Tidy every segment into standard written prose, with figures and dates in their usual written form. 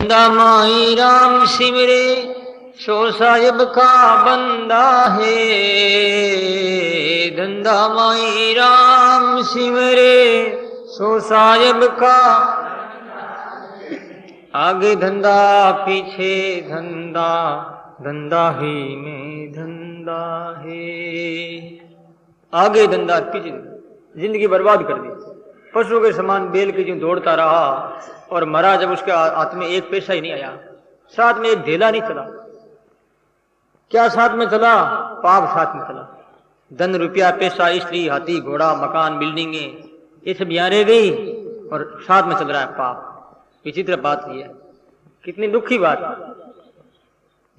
धंधा माई राम सिमरे सो साहिब का बंदा है। धंधा माई राम सिमरे सो साहिब का, आगे धंधा पीछे धंधा, धंधा ही में धंधा है। आगे धंधा पीछे, जिंदगी बर्बाद कर दी। पशु के समान बेल के जो दौड़ता रहा और मरा जब उसके हाथ में एक पैसा ही नहीं आया, साथ में एक ढेला नहीं चला। क्या साथ में चला? पाप साथ में चला। धन रुपया पैसा स्त्री हाथी घोड़ा मकान बिल्डिंगे ये सब यहाँ रह गई और साथ में चल रहा है पाप। विचित्र बात यह है, कितनी दुखी बात।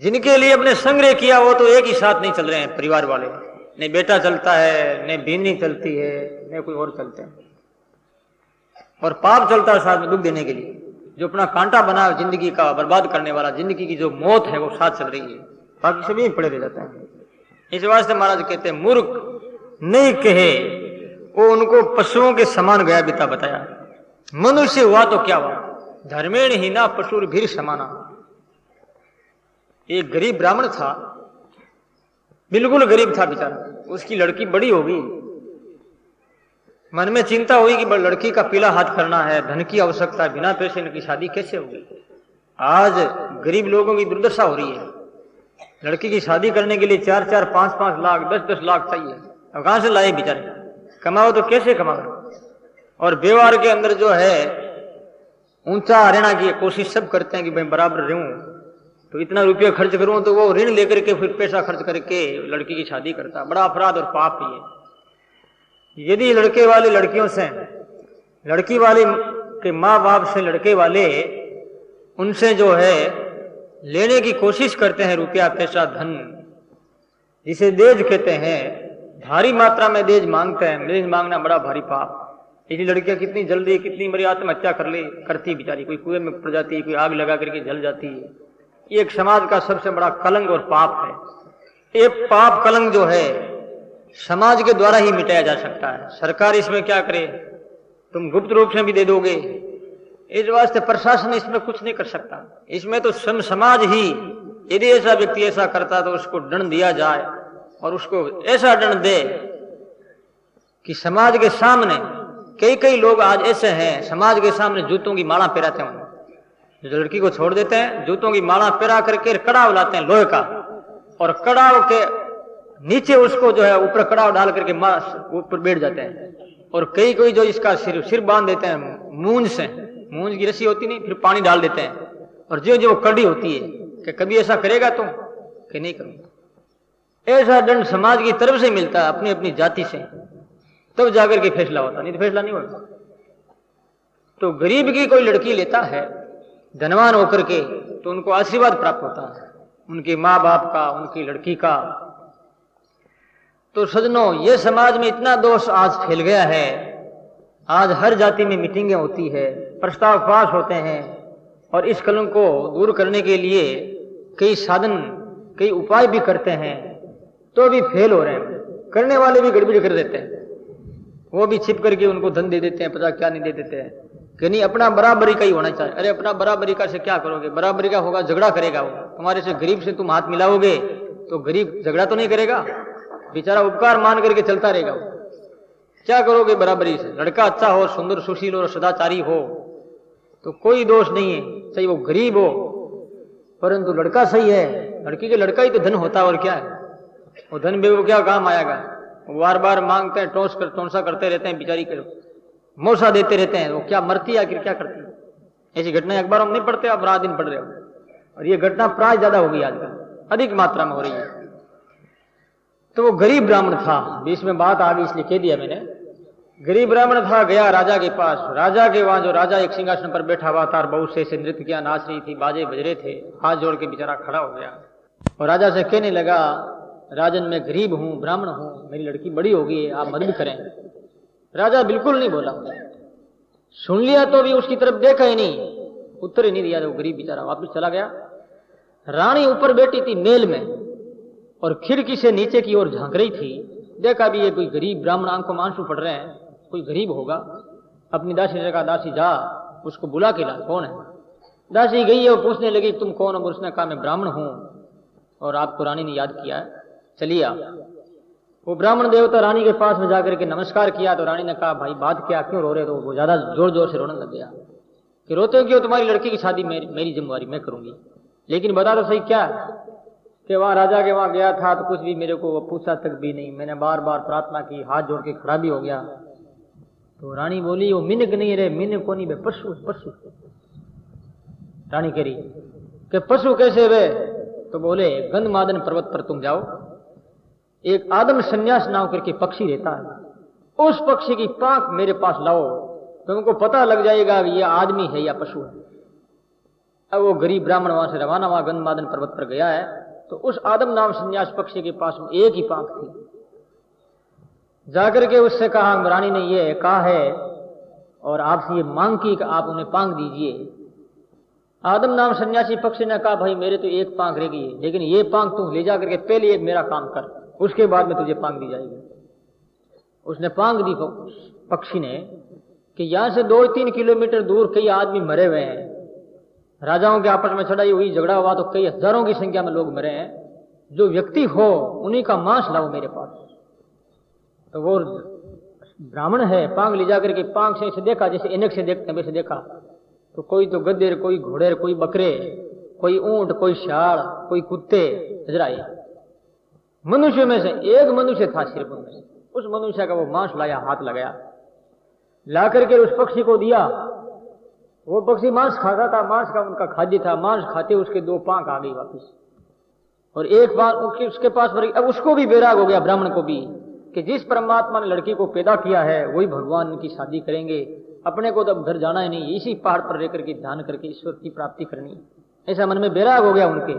जिनके लिए अपने संग्रह किया वो तो एक ही साथ नहीं चल रहे हैं परिवार वाले। नहीं बेटा चलता है, नहीं बीनी चलती है, नहीं कोई और चलते हैं, और पाप चलता है साथ में दुख देने के लिए। जो अपना कांटा बना जिंदगी का बर्बाद करने वाला, जिंदगी की जो मौत है वो साथ चल रही है, बाकी सभी पड़े रह जाते हैं। इस वास्ते महाराज कहते हैं मूर्ख नहीं कहे वो उनको पशुओं के समान गया बिता बताया। मनुष्य हुआ तो क्या हुआ, धर्मेण ही ना पशुर भीर समाना। एक गरीब ब्राह्मण था, बिल्कुल गरीब था बेचारा। उसकी लड़की बड़ी होगी, मन में चिंता हुई कि लड़की का पीला हाथ करना है, धन की आवश्यकता है, बिना पैसे की शादी कैसे होगी। आज गरीब लोगों की दुर्दशा हो रही है। लड़की की शादी करने के लिए 4-4, 5-5 लाख, 10-10 लाख चाहिए। अब कहां से लाए बेचारे, कमाओ तो कैसे कमाओ। और व्यवहार के अंदर जो है ऊंचा रहना की कोशिश सब करते हैं कि भाई बराबर रहूं, तो इतना रुपया खर्च करूं, तो वो ऋण लेकर के फिर पैसा खर्च करके लड़की की शादी करता। बड़ा अपराध और पाप ही है। यदि लड़के वाले लड़कियों से, लड़की वाले के माँ बाप से लड़के वाले उनसे जो है लेने की कोशिश करते हैं रुपया पैसा धन, जिसे देज कहते हैं, भारी मात्रा में देज मांगते हैं। देज मांगना बड़ा भारी पाप। इसलिए लड़कियां कितनी जल्दी कितनी बड़ी आत्महत्या करती बेचारी, कोई कुएं में पड़ जाती है, कोई आग लगा करके जल जाती है। ये एक समाज का सबसे बड़ा कलंक और पाप है। ये पाप कलंक जो है समाज के द्वारा ही मिटाया जा सकता है। सरकार इसमें क्या करे, तुम गुप्त रूप से भी दे दोगे, इस वास्ते प्रशासन इसमें कुछ नहीं कर सकता। इसमें तो समाज ही, यदि ऐसा व्यक्ति ऐसा करता तो उसको दंड दिया जाए, और उसको ऐसा दंड दे कि समाज के सामने कई लोग आज ऐसे हैं, समाज के सामने जूतों की माला पहराते हैं। जो लड़की को छोड़ देते हैं, जूतों की माला पहरा करके कड़ाव लाते हैं लोहे का, और कड़ाव के नीचे उसको जो है ऊपर कड़ाव डाल करके ऊपर बैठ जाते हैं। और कई जो इसका सिर बांध देते हैं मूंज से, मूंज की रस्सी होती नहीं, फिर पानी डाल देते हैं, और जो कड़ी होती है कि कभी ऐसा करेगा तुम, कि नहीं करूंगा। ऐसा दंड समाज की तरफ से मिलता है, अपनी अपनी जाति से, तब जाकर के फैसला होता, नहीं तो फैसला नहीं होता। तो गरीब की कोई लड़की लेता है धनवान होकर के, तो उनको आशीर्वाद प्राप्त होता है, उनके माँ बाप का, उनकी लड़की का। तो सज्जनों, ये समाज में इतना दोष आज फैल गया है। आज हर जाति में मीटिंगें होती है, प्रस्ताव पास होते हैं, और इस कलंक को दूर करने के लिए कई साधन, कई उपाय भी करते हैं, तो भी फेल हो रहे हैं। करने वाले भी गड़बड़ी कर देते हैं, वो भी छिप करके उनको धन दे देते हैं, पता क्या नहीं दे देते हैं कि नहीं अपना बराबरी का ही होना चाहिए। अरे अपना बराबरी का से क्या करोगे, बराबरी का होगा झगड़ा करेगा वो। तुम्हारे से गरीब से तुम हाथ मिलाओगे तो गरीब झगड़ा तो नहीं करेगा, बेचारा उपकार मान करके चलता रहेगा। क्या करोगे बराबरी से? लड़का अच्छा हो, सुंदर सुशील और सदाचारी हो तो कोई दोष नहीं है, चाहे वो गरीब हो, परंतु लड़का सही है। लड़की के लड़का ही तो धन होता है, और क्या है वो धन भी वो क्या काम आएगा। बार बार मांगते हैं, टोंसा करते रहते हैं, बेचारी के मौसा देते रहते हैं, वो क्या मरती है आखिर, क्या करती है। ऐसी घटनाएं अखबारों में नहीं पढ़ते, आप रात दिन पढ़ रहे हो। और ये घटना प्राय ज्यादा होगी आजकल, अधिक मात्रा में हो रही है। तो वो गरीब ब्राह्मण था, बीच में बात आ गई इसलिए कह दिया मैंने। गरीब ब्राह्मण था, गया राजा के पास। राजा के वहां जो राजा एक सिंहासन पर बैठा हुआ था, बहुत से नृत्य किया, नाच रही थी, बाजे बज रहे थे। हाथ जोड़ के बेचारा खड़ा हो गया और राजा से कहने लगा, राजन मैं गरीब हूं, ब्राह्मण हूं, मेरी लड़की बड़ी होगी, आप मदद करें। राजा बिल्कुल नहीं बोला, सुन लिया तो भी उसकी तरफ देखा ही नहीं, उत्तर ही नहीं दिया। वो गरीब बेचारा वापस चला गया। रानी ऊपर बैठी थी मेल में, और खिड़की से नीचे की ओर झांक रही थी। देखा भी ये कोई गरीब ब्राह्मण, आंखों में आंसू पड़ रहे हैं, कोई गरीब होगा। अपनी दासी ने कहा, दासी जा उसको बुला के ला, कौन है। दासी गई है और पूछने लगी तुम कौन हो? उसने कहा मैं ब्राह्मण हूं और आपको रानी ने याद किया है, चलिए आप। वो ब्राह्मण देवता रानी के पास में जाकर के नमस्कार किया तो रानी ने कहा भाई बात क्या, क्यों रो रहे? तो वो ज्यादा जोर जोर से रोने लग गया कि रोते हो क्यों? तुम्हारी लड़की की शादी मेरी जिम्मेवारी, मैं करूंगी, लेकिन बता तो सही क्या? कि वहां राजा के वहां गया था तो कुछ भी मेरे को वो पूछा तक भी नहीं, मैंने बार बार प्रार्थना की, हाथ जोड़ के खड़ा भी हो गया। तो रानी बोली वो मिनक नहीं रे, मिनक को नहीं, पशु पशु। रानी कह रही कि पशु कैसे वे? तो बोले गंधमादन पर्वत पर तुम जाओ, एक आदम संन्यास नाम करके पक्षी रहता है, उस पक्षी की पांख मेरे पास लाओ, तुमको पता लग जाएगा कि ये आदमी है या पशु है। अब वो गरीब ब्राह्मण वहां से रवाना हुआ, गंधमादन पर्वत पर गया है तो उस आदम नाम संन्यास पक्षी के पास में एक ही पांख थी। जाकर के उससे कहा रानी ने ये कहा है और आपसे ये मांग की कि आप उन्हें पांख दीजिए। आदम नाम सन्यासी पक्षी ने कहा भाई मेरे तो एक पांख रह गई है, लेकिन ये पांख तू ले जा करके पहले एक मेरा काम कर, उसके बाद में तुझे पांख दी जाएगी। उसने पांख दी पक्षी ने कि यहां से 2-3 किलोमीटर दूर कई आदमी मरे हुए हैं, राजाओं के आपस में चढ़ाई हुई, झगड़ा हुआ तो कई हजारों की संख्या में लोग मरे हैं, जो व्यक्ति हो उन्हीं का मांस लाओ मेरे पास। तो वो ब्राह्मण है, पांख ले जाकर के पांख से देखा, जैसे ऐनक से देखते हैं वैसे देखा, तो कोई तो गधे, कोई घोड़े, कोई बकरे, कोई ऊंट, कोई शाल, कोई कुत्ते नजर आए। मनुष्य में से एक मनुष्य था सिर्फ उनमें, उस मनुष्य का वो मांस लाया, हाथ लगाया, ला करके उस पक्षी को दिया। वो पक्षी मांस खाता था, मांस का उनका खाद्य था, मांस खाते उसके 2 पांख आ गई वापिस और एक बार उसके पास मरी। अब उसको भी बैराग हो गया, ब्राह्मण को भी, कि जिस परमात्मा ने लड़की को पैदा किया है वही भगवान उनकी शादी करेंगे, अपने को तो अब घर जाना ही नहीं, इसी पहाड़ पर रहकर के ध्यान करके ईश्वर की प्राप्ति करनी। ऐसा मन में बैराग हो गया उनके,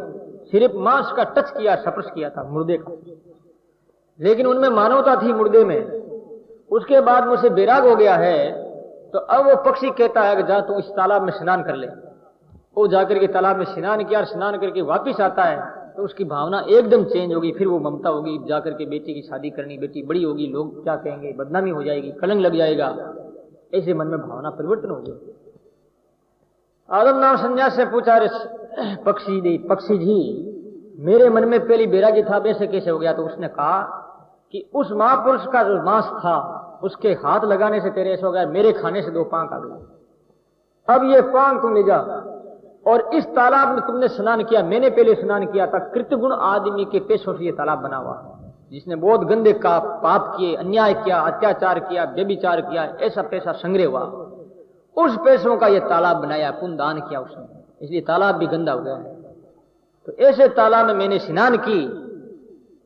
सिर्फ मांस का टच किया, स्पर्श किया था मुर्दे का, लेकिन उनमें मानवता थी मुर्दे में। उसके बाद मुझसे बैराग हो गया है तो अब वो पक्षी कहता है कि जा तू इस तालाब में स्नान कर ले। वो जाकर के तालाब में स्नान किया, स्नान करके वापिस आता है तो उसकी भावना एकदम चेंज होगी, फिर वो ममता होगी, जाकर के बेटी की शादी करनी, बेटी बड़ी होगी, लोग क्या कहेंगे, बदनामी हो जाएगी, कलंक लग जाएगा, ऐसे मन में भावना परिवर्तन हो गई। आदम नाम संन्यास से पूछा, पक्षी जी मेरे मन में पहली बैरागी था, वैसे कैसे हो गया? तो उसने कहा कि उस महापुरुष का जो मांस था उसके हाथ लगाने से तेरे ऐसा हो गया, मेरे खाने से 2 पांख आ गई। अब ये पांख तुम ले जा और इस तालाब में तुमने स्नान किया, मैंने पहले स्नान किया था, कृतगुण आदमी के पेशों से ये तालाब बना हुआ, जिसने बहुत गंदे का पाप किए, अन्याय किया, अत्याचार किया, व्यभिचार किया, ऐसा पैसा संग्रह हुआ, उस पैसों का ये तालाब बनाया, पुण्य दान किया उसने, इसलिए तालाब भी गंदा हो गया है। तो ऐसे तालाब में मैंने स्नान की,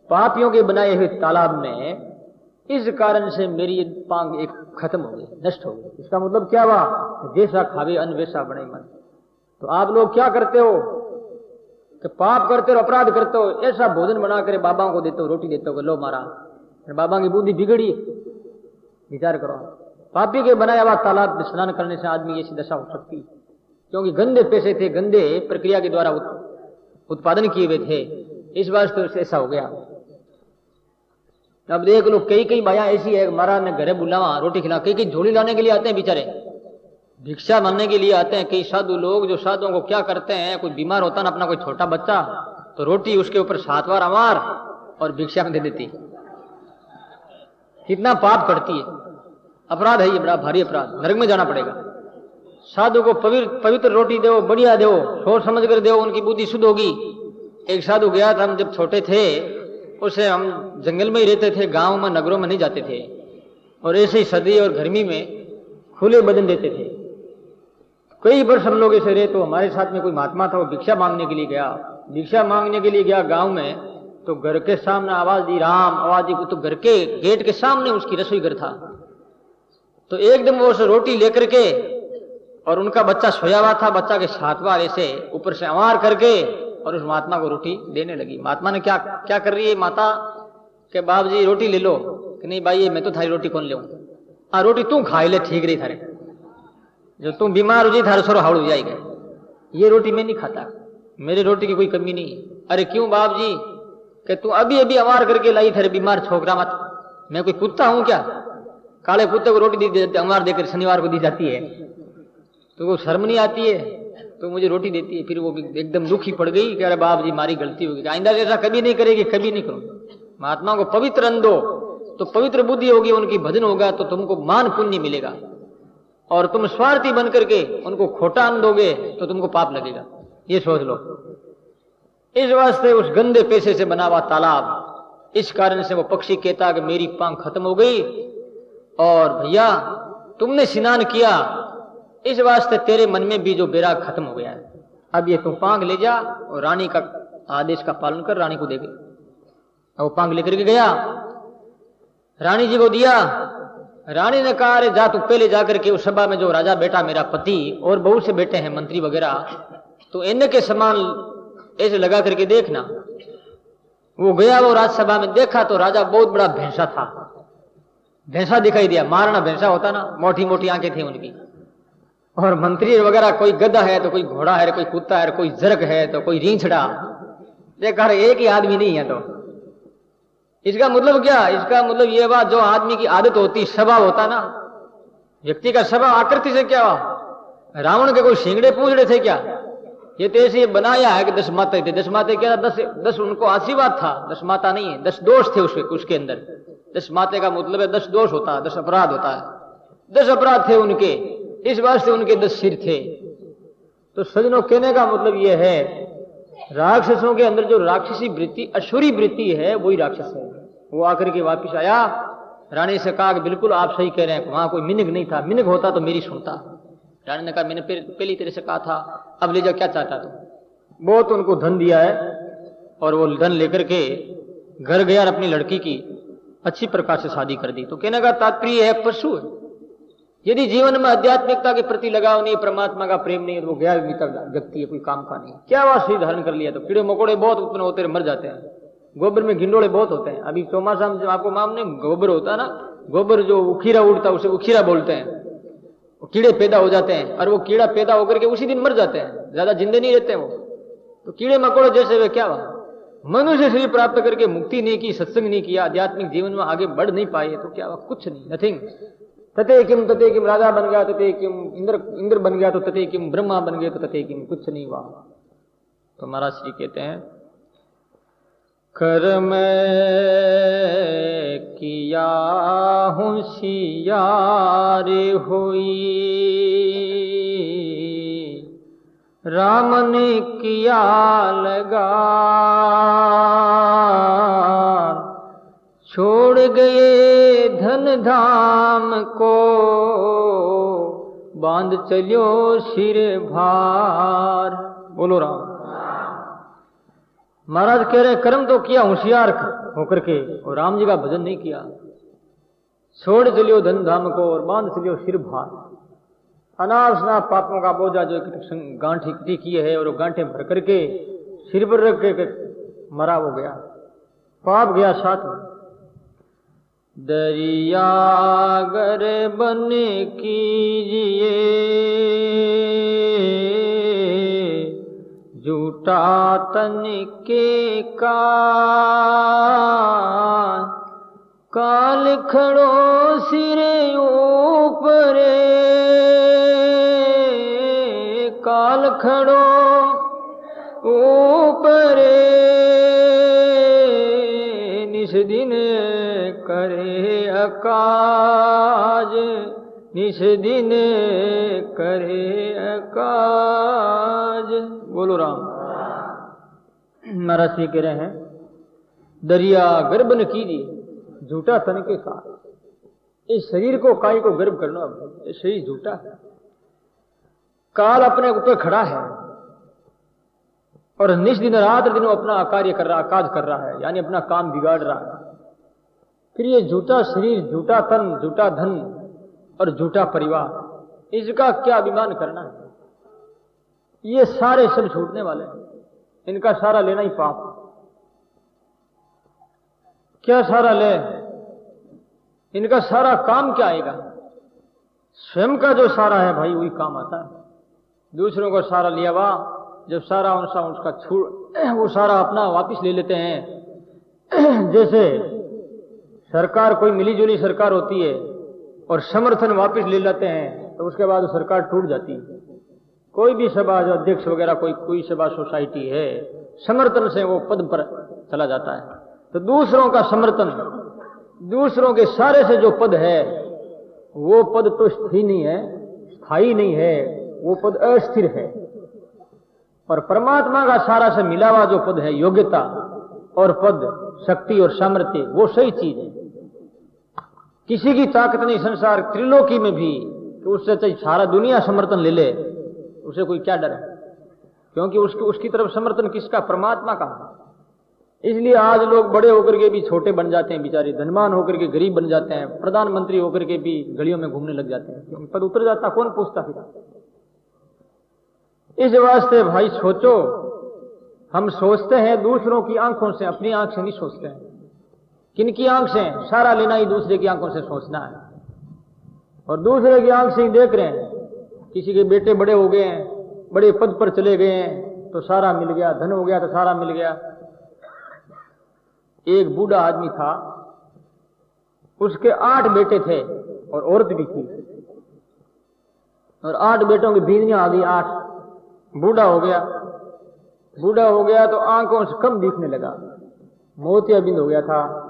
पापियों के बनाए हुए तालाब में, इस कारण से मेरी पांख एक खत्म हो गई, नष्ट हो गई। इसका मतलब क्या हुआ? जैसा खावे अन्न वैसा बने मन। तो आप लोग क्या करते हो कि पाप करते हो, अपराध करते हो, ऐसा भोजन बना कर बाबा को देते हो, रोटी देते हो, लो मारा, बाबा की बुद्धि बिगड़ी। विचार करो, पापी के बनाया हुआ तालाब में स्नान करने से आदमी ऐसी दशा हो सकती, क्योंकि गंदे पैसे थे, गंदे प्रक्रिया के द्वारा उत्पादन किए हुए थे, इस बार तो ऐसा हो गया। अब देख लो, कई भाइयां ऐसी है, महाराज ने घरे बुलावा, रोटी खिला, कई झोली लाने के लिए आते हैं, बेचारे भिक्षा मांगने के लिए आते हैं। कई साधु लोग जो साधुओं को क्या करते हैं, कोई बीमार होता ना अपना कोई छोटा बच्चा, तो रोटी उसके ऊपर 7 बार अमार और भिक्षा में दे देती। कितना पाप करती है, अपराध है ये, बड़ा भारी अपराध, नरक में जाना पड़ेगा। साधु को पवित्र रोटी दो, बढ़िया दो, सोच समझ कर दो, उनकी बुद्धि शुद्ध होगी। एक साधु गया था, हम जब छोटे थे, उसे हम जंगल में ही रहते थे, गांव में नगरों में नहीं जाते थे, और ऐसे ही सर्दी और गर्मी में खुले बदन देते थे। कई वर्ष हम लोग ऐसे रहे, तो हमारे साथ में कोई महात्मा था, वो भिक्षा मांगने के लिए गया। भिक्षा मांगने के लिए गया गांव में, तो घर के सामने आवाज दी, राम आवाज दी, तो घर के गेट के सामने उसकी रसोई घर था। तो एकदम वो रोटी लेकर के, और उनका बच्चा सोया हुआ था, बच्चा के 7 बार ऐसे ऊपर से अमार करके और उस महात्मा को रोटी देने लगी। महात्मा ने क्या कर रही है माता के, बाप जी रोटी ले लो। कि नहीं भाई, मैं तो थारी रोटी कौन ले, रोटी तू खाई ले, ठीक रही थारे, जो तुम बीमार हो जाए थारे सरो हावड़ हो जाएगा, ये रोटी मैं नहीं खाता, मेरी रोटी की कोई कमी नहीं। अरे क्यों बाप जी? कि तू अभी अभी अमार करके लाई थारे बीमार छोकरा मत, मैं कोई कुत्ता हूं क्या? काले कुत्ते को रोटी दी अमार देकर शनिवार को दी जाती है, तो वो शर्म नहीं आती है? तो मुझे रोटी देती है। फिर वो एकदम दुखी पड़ गई कि अरे बाप जी हमारी गलती होगी, आइंदा ऐसा कभी नहीं करेगी, कभी नहीं करूंगी। महात्मा को पवित्र अन्न दो तो पवित्र बुद्धि होगी, उनकी भजन होगा तो तुमको मान पुण्य मिलेगा, और तुम स्वार्थी बन करके उनको खोटा अन्न दोगे तो तुमको पाप लगेगा। ये सोच लो। इस वास्ते उस गंदे पैसे से बना हुआ तालाब, इस कारण से वो पक्षी कहता कि मेरी पांख खत्म हो गई, और भैया तुमने स्नान किया इस वास्ते तेरे मन में भी जो बैराग खत्म हो गया है। अब ये तुम पांख ले जा और रानी का आदेश का पालन कर, रानी को दे गई। वो पांख लेकर के गया, रानी जी को दिया। रानी ने कहा अरे जा तू पहले जाकर के उस सभा में जो राजा बेटा मेरा पति और बहुत से बेटे हैं मंत्री वगैरह, तो इनके के समान ऐसे लगा करके देखना। वो गया, वो राजसभा में देखा तो राजा बहुत बड़ा भैंसा था, भैंसा दिखाई दिया, मारना भैंसा होता ना, मोटी मोटी आंखें थी उनकी। और मंत्री वगैरह कोई गधा है तो कोई घोड़ा है, कोई कुत्ता है, कोई जरक है तो कोई रींछड़ा। देखा एक ही आदमी नहीं है। तो इसका मतलब क्या? इसका मतलब ये बात, जो आदमी की आदत होती, स्वभाव होता ना, व्यक्ति का स्वभाव आकृति से क्या हुआ? रावण के कोई सिंगड़े पूंछड़े थे क्या? ये तो ऐसे बनाया है कि 10 माते थे। 10 माते क्या? 10 उनको आशीर्वाद था, 10 माता नहीं है, 10 दोष थे उसके अंदर। 10 माते का मतलब है 10 दोष होता है, 10 अपराध होता है। 10 अपराध थे उनके, इस वास्ते उनके 10 सिर थे। तो सजनों, कहने का मतलब यह है, राक्षसों के अंदर जो राक्षसी वृत्ति, असुरी वृत्ति है, वही राक्षस है। वो आकर के वापिस आया, रानी से कहा कि बिल्कुल आप सही कह रहे हैं, वहां कोई मिनग नहीं था, मिनग होता तो मेरी सुनता। रानी ने कहा मैंने पहले तेरे से कहा था, अब ले जा, क्या चाहता तू? बहुत उनको धन दिया है, और वो धन लेकर के घर गया और अपनी लड़की की अच्छी प्रकार से शादी कर दी। तो कहने का तात्पर्य है, पशु है। यदि जीवन में आध्यात्मिकता के प्रति लगाव नहीं, परमात्मा का प्रेम नहीं है, तो वो गया व्यक्ति है, कोई काम का नहीं। क्या हुआ? शरीर धारण कर लिया तो कीड़े मकोड़े बहुत उत्पन्न होते हैं, मर जाते हैं। गोबर में गिंडोड़े बहुत होते हैं। अभी चौमासा में आपको मालूम नहीं, गोबर होता है ना, गोबर जो उखीरा उड़ता है उसे उखीरा बोलते हैं। कीड़े पैदा हो जाते हैं, और वो कीड़ा पैदा होकर के उसी दिन मर जाते हैं, ज्यादा जिंदे नहीं रहते वो। तो कीड़े मकोड़े जैसे वे क्या हुआ? मनुष्य शरीर प्राप्त करके मुक्ति नहीं की, सत्संग नहीं किया, आध्यात्मिक जीवन में आगे बढ़ नहीं पाए, तो क्या हुआ? कुछ नहीं, नथिंग। तते किम राजा बन गया, तते किम इंद्र बन गया, तो तते किम ब्रह्मा बन गया, तो तते किम, कुछ नहीं हुआ। तो महाराज श्री कहते हैं, कर्म किया होशियार हुई, राम ने किया लगा, छोड़ गए धन धाम को, बांध चलियो सिर भार। बोलो राम। महाराज कह रहे कर्म तो किया होशियार होकर के, और राम जी का भजन नहीं किया। छोड़ चलियो धन धाम को और बांध चलियो सिर भार। अनाप पापों का बोझा जो गांठ इकट्ठी किए है, और वो गांठें भर करके सिर पर रख के मरा हो गया, पाप गया साथ में। दरिया गर बन कीजिए, झूठा तन के काल खड़ो सिरे ऊपरे, काल खड़ो ऊपरे, निस दिन करे अकाज, निस दिन करे अकाज। बोलो राम। महाराज जी कह रहे हैं, दरिया गर्भ न कीजिए, झूठा तन के काल। इस शरीर को, काय को गर्भ करना, ये शरीर झूठा है। काल अपने ऊपर खड़ा है, और निस दिन रात दिन अपना कार्य कर रहा, काज कर रहा है, यानी अपना काम बिगाड़ रहा है। फिर ये झूठा शरीर, झूठा तन, झूठा धन और झूठा परिवार, इसका क्या अभिमान करना है? ये सारे सब छूटने वाले हैं, इनका सारा लेना ही पाप। क्या सारा ले? इनका सारा काम क्या आएगा? स्वयं का जो सारा है भाई, वही काम आता है। दूसरों का सारा लिया हुआ, जब सारा उसका छूट, वो सारा अपना वापिस ले लेते हैं। जैसे सरकार, कोई मिली जुली सरकार होती है और समर्थन वापस ले लेते हैं, तो उसके बाद सरकार टूट जाती है। कोई भी सभा जो अध्यक्ष वगैरह कोई सभा सोसाइटी है, समर्थन से वो पद पर चला जाता है। तो दूसरों का समर्थन, दूसरों के सारे से जो पद है वो पद तो स्थिर नहीं है, स्थायी नहीं है, वो पद अस्थिर है। और परमात्मा का सारा से मिला हुआ जो पद है, योग्यता और पद, शक्ति और सामर्थ्य, वो सही चीज है। किसी की ताकत नहीं संसार त्रिलोकी में भी कि उससे चाहे सारा दुनिया समर्थन ले ले, उसे कोई क्या डर है, क्योंकि उसकी तरफ समर्थन किसका? परमात्मा का। इसलिए आज लोग बड़े होकर के भी छोटे बन जाते हैं, बेचारे धनवान होकर के गरीब बन जाते हैं, प्रधानमंत्री होकर के भी गलियों में घूमने लग जाते हैं, क्योंकि पद उतर जाता, कौन पूछता फिर। इस वास्ते भाई सोचो, हम सोचते हैं दूसरों की आंखों से, अपनी आंख से नहीं सोचते हैं। किनकी आंख से? सारा लेना ही दूसरे की आंखों से सोचना है, और दूसरे की आंख से ही देख रहे हैं। किसी के बेटे बड़े हो गए हैं, बड़े पद पर चले गए हैं तो सारा मिल गया, धन हो गया तो सारा मिल गया। एक बूढ़ा आदमी था, उसके 8 बेटे थे और औरत भी थी, और 8 बेटों की बीवियां आ गई 8। बूढ़ा हो गया तो आंखों से कम दिखने लगा, मोतियाबिंद हो गया था,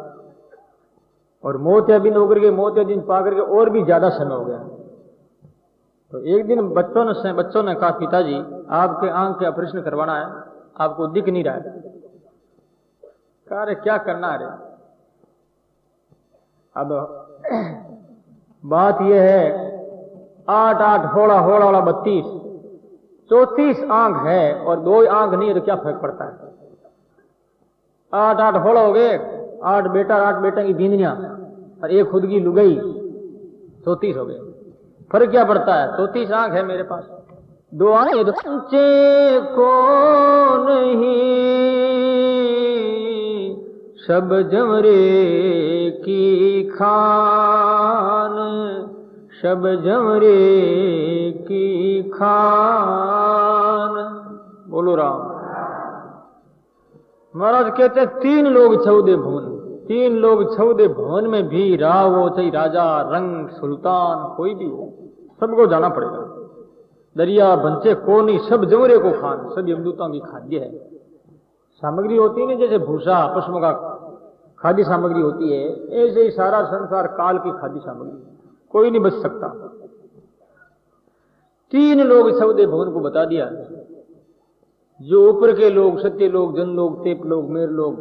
और मोतियाबिंद होकर के मोतियाबिंद पा करके और भी ज्यादा समय हो गया। तो एक दिन बच्चों ने कहा, पिताजी आपके आंख के ऑपरेशन करवाना है, आपको दिख नहीं रहा है। कहा रे क्या करना है रे? अब बात यह है, 8 होड़ा वाला 32, 34 आंख है और 2 आंख नहीं है तो क्या फर्क पड़ता है? 8 होड़ा हो गए, 8 बेटा की बींदियां और एक खुद की लुगाई, 34 हो गए। फर्क क्या पड़ता है? 34 आंख है मेरे पास, 2 आंखें तो बच्चे को नहीं, सब जमरे की खान, सब जमरे की खान। बोलो राम। महाराज कहते हैं 3 लोग 14 भुवन, 3 लोग 14 भुवन में भी रहा वो चाहे राजा, रंग, सुल्तान, कोई भी हो, सबको जाना पड़ेगा। दरिया बंचे को नहीं, सब जमरे को खान, सब यमदूतों की खाद्य है। सामग्री होती है ना, जैसे भूसा पशुओं का खाद्य सामग्री होती है, ऐसे ही सारा संसार काल की खाद्य सामग्री, कोई नहीं बच सकता। 3 लोग 14 भुवन को बता दिया, जो ऊपर के लोग, सत्य लोग, जन लोग, तेप लोग, मेर लोग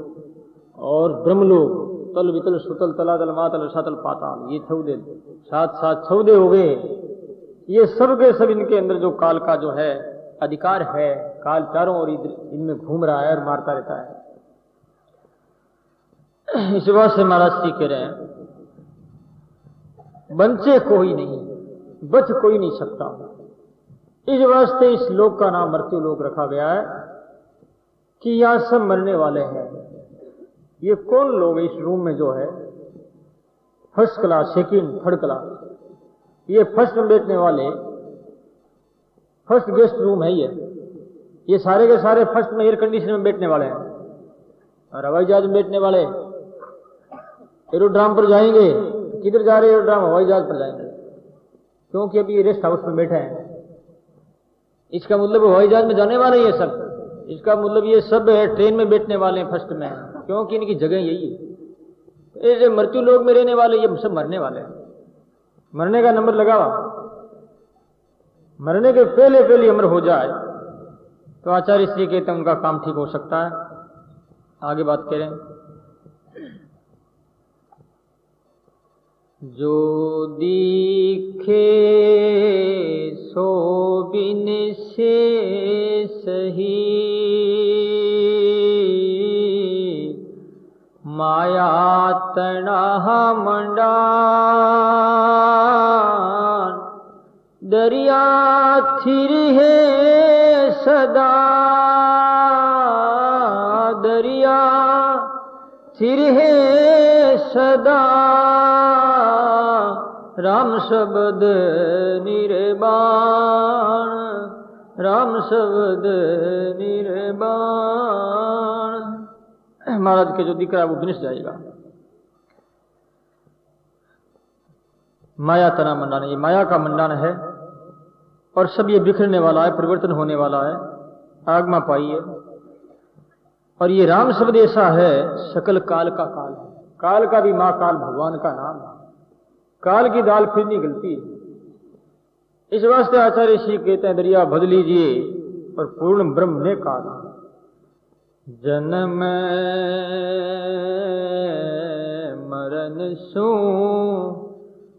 और ब्रह्म लोग, तल वितल सुतल तलातल मातल सातल पाताल, ये 14 सात 14 हो गए। ये सब के सब इनके अंदर जो काल का जो है अधिकार है, काल चारों ओर इनमें घूम रहा है और मारता रहता है। इस बात से महाराज जी कह रहे हैं, बंचे कोई नहीं, बच कोई नहीं सकता। इस वास्ते इस लोक का नाम मृत्यु लोक रखा गया है कि यहां सब मरने वाले हैं। ये कौन लोग इस रूम में जो है, first class, second, third class, ये फर्स्ट में बैठने वाले, फर्स्ट गेस्ट रूम है ये सारे के सारे फर्स्ट में एयर कंडीशन में बैठने वाले हैं। और हवाई जहाज में बैठने वाले एरोड्राम पर जाएंगे, किधर जा रहे हैं? एरोड्राम, हवाई जहाज पर जाएंगे, क्योंकि अभी ये रेस्ट हाउस में बैठे हैं। इसका मतलब हवाई जहाज में जाने वाले ये सब, इसका मतलब ये सब है ट्रेन में बैठने वाले हैं फर्स्ट में, क्योंकि इनकी जगह यही है। ऐसे मृत्यु लोक में रहने वाले ये सब मरने वाले हैं। मरने का नंबर लगा, मरने के पहले अमर हो जाए तो आचार्य श्री कहते हैं उनका काम ठीक हो सकता है। आगे बात करें, जो दिखे सो बिन से सही, माया तना मंडान, दरिया थिर है सदा, दरिया थिर है सदा, राम शब्द निर्बाण, राम शब्द निर्बाण। महाराज के जो दिख रहा है वो विनिश जाएगा। माया तना मंडान, ये माया का मंडान है। और सब ये बिखरने वाला है, परिवर्तन होने वाला है, आगमा पाइए। और ये राम शब्द ऐसा है, सकल काल का काल है, काल का भी मां काल भगवान का नाम है, काल की दाल फिर नहीं गलती है। इस वास्ते आचार्य श्री कहते हैं, दरिया भद लीजिए और पूर्ण ब्रह्म ने काल। जन्म मरण सो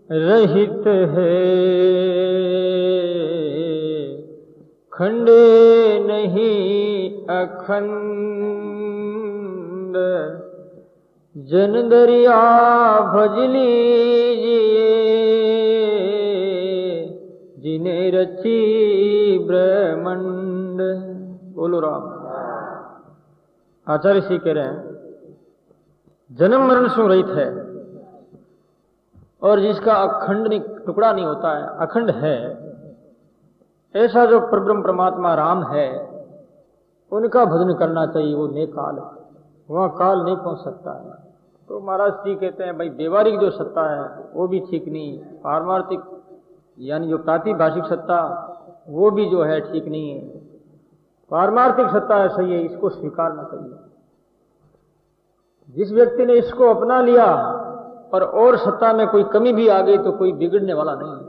रहित है, खंडे नहीं अखंड, जन दरिया भज लीजिए, जिन्हें रची ब्रह्मंड। बोलो राम। आचार्य श्री कह रहे हैं, जन्म मरण से रहित है और जिसका अखंड टुकड़ा नहीं होता है, अखंड है, ऐसा जो परब्रह्म परमात्मा राम है, उनका भजन करना चाहिए। वो नेकाल है, वहां काल नहीं पहुंच सकता है। तो महाराज जी कहते हैं, भाई व्यवहारिक जो सत्ता है वो भी ठीक नहीं, पारमार्थिक यानी जो प्रातिभाषिक सत्ता वो भी जो है ठीक नहीं है। पारमार्थिक सत्ता है सही है, इसको स्वीकारना चाहिए। जिस व्यक्ति ने इसको अपना लिया और सत्ता में कोई कमी भी आ गई तो कोई बिगड़ने वाला नहीं है।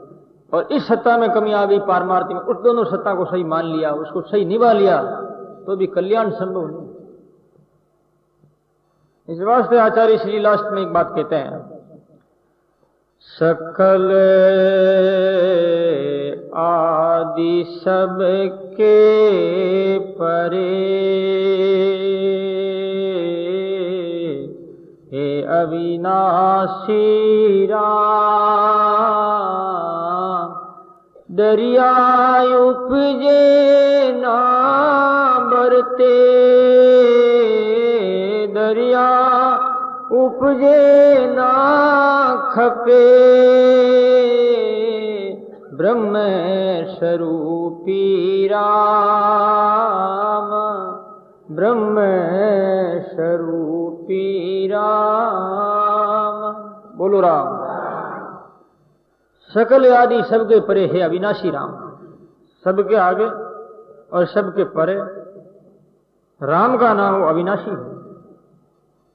और इस सत्ता में कमी आ गई पारमार्थिक में, उस दोनों सत्ता को सही मान लिया, उसको सही निभा लिया, तो भी कल्याण संभव नहीं। इस वास्ते आचार्य श्री लास्ट में एक बात कहते हैं, सकल आदि सबके परे, हे अविनाशी राम, दरिया उपजे ना बरते, दरिया उपजे ना खपे, ब्रह्म स्वरूपी राम, ब्रह्म स्वरूपी राम। बोलो राम। सकल आदि सबके परे है अविनाशी राम, सबके आगे और सबके परे राम का नाम अविनाशी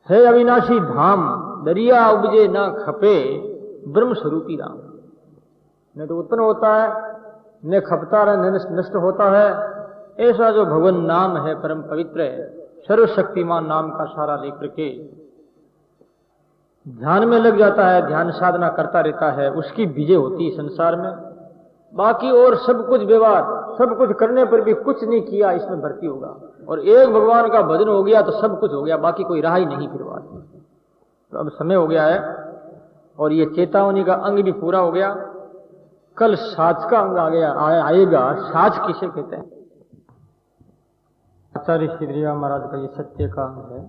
है अविनाशी धाम, दरिया उपजे ना खपे, ब्रह्म स्वरूपी राम। न तो उत्पन्न होता है, न खपता है, न नष्ट होता है। ऐसा जो भगवान नाम है, परम पवित्र है, सर्वशक्तिमान नाम का सहारा लेकर के ध्यान में लग जाता है, ध्यान साधना करता रहता है, उसकी विजय होती है संसार में। बाकी और सब कुछ व्यवहार, सब कुछ करने पर भी कुछ नहीं किया, इसमें भर्ती होगा। और एक भगवान का भजन हो गया तो सब कुछ हो गया, बाकी कोई रहा ही नहीं फिर बात। तो अब समय हो गया है और ये चेतावनी का अंग भी पूरा हो गया। कल साच का अंग आएगा। साच किसे कहते हैं? आचार्य श्री दरिया महाराज का ये सत्य का अंग है।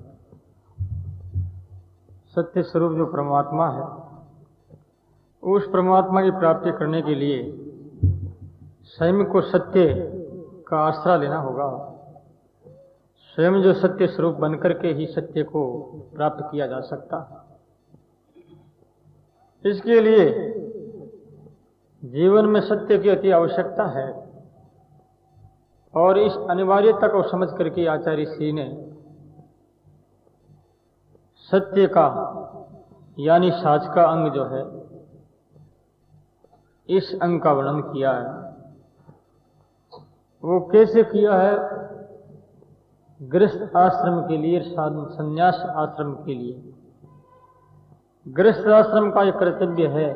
सत्य स्वरूप जो परमात्मा है, उस परमात्मा की प्राप्ति करने के लिए स्वयं को सत्य का आश्रय लेना होगा। स्वयं जो सत्य स्वरूप बनकर के ही सत्य को प्राप्त किया जा सकता है। इसके लिए जीवन में सत्य की अति आवश्यकता है और इस अनिवार्यता को समझ करके आचार्य श्री ने सत्य का यानी साच का अंग जो है, इस अंग का वर्णन किया है। वो कैसे किया है? गृहस्थ आश्रम के लिए, संन्यास आश्रम के लिए। गृहस्थ आश्रम का एक कर्तव्य है,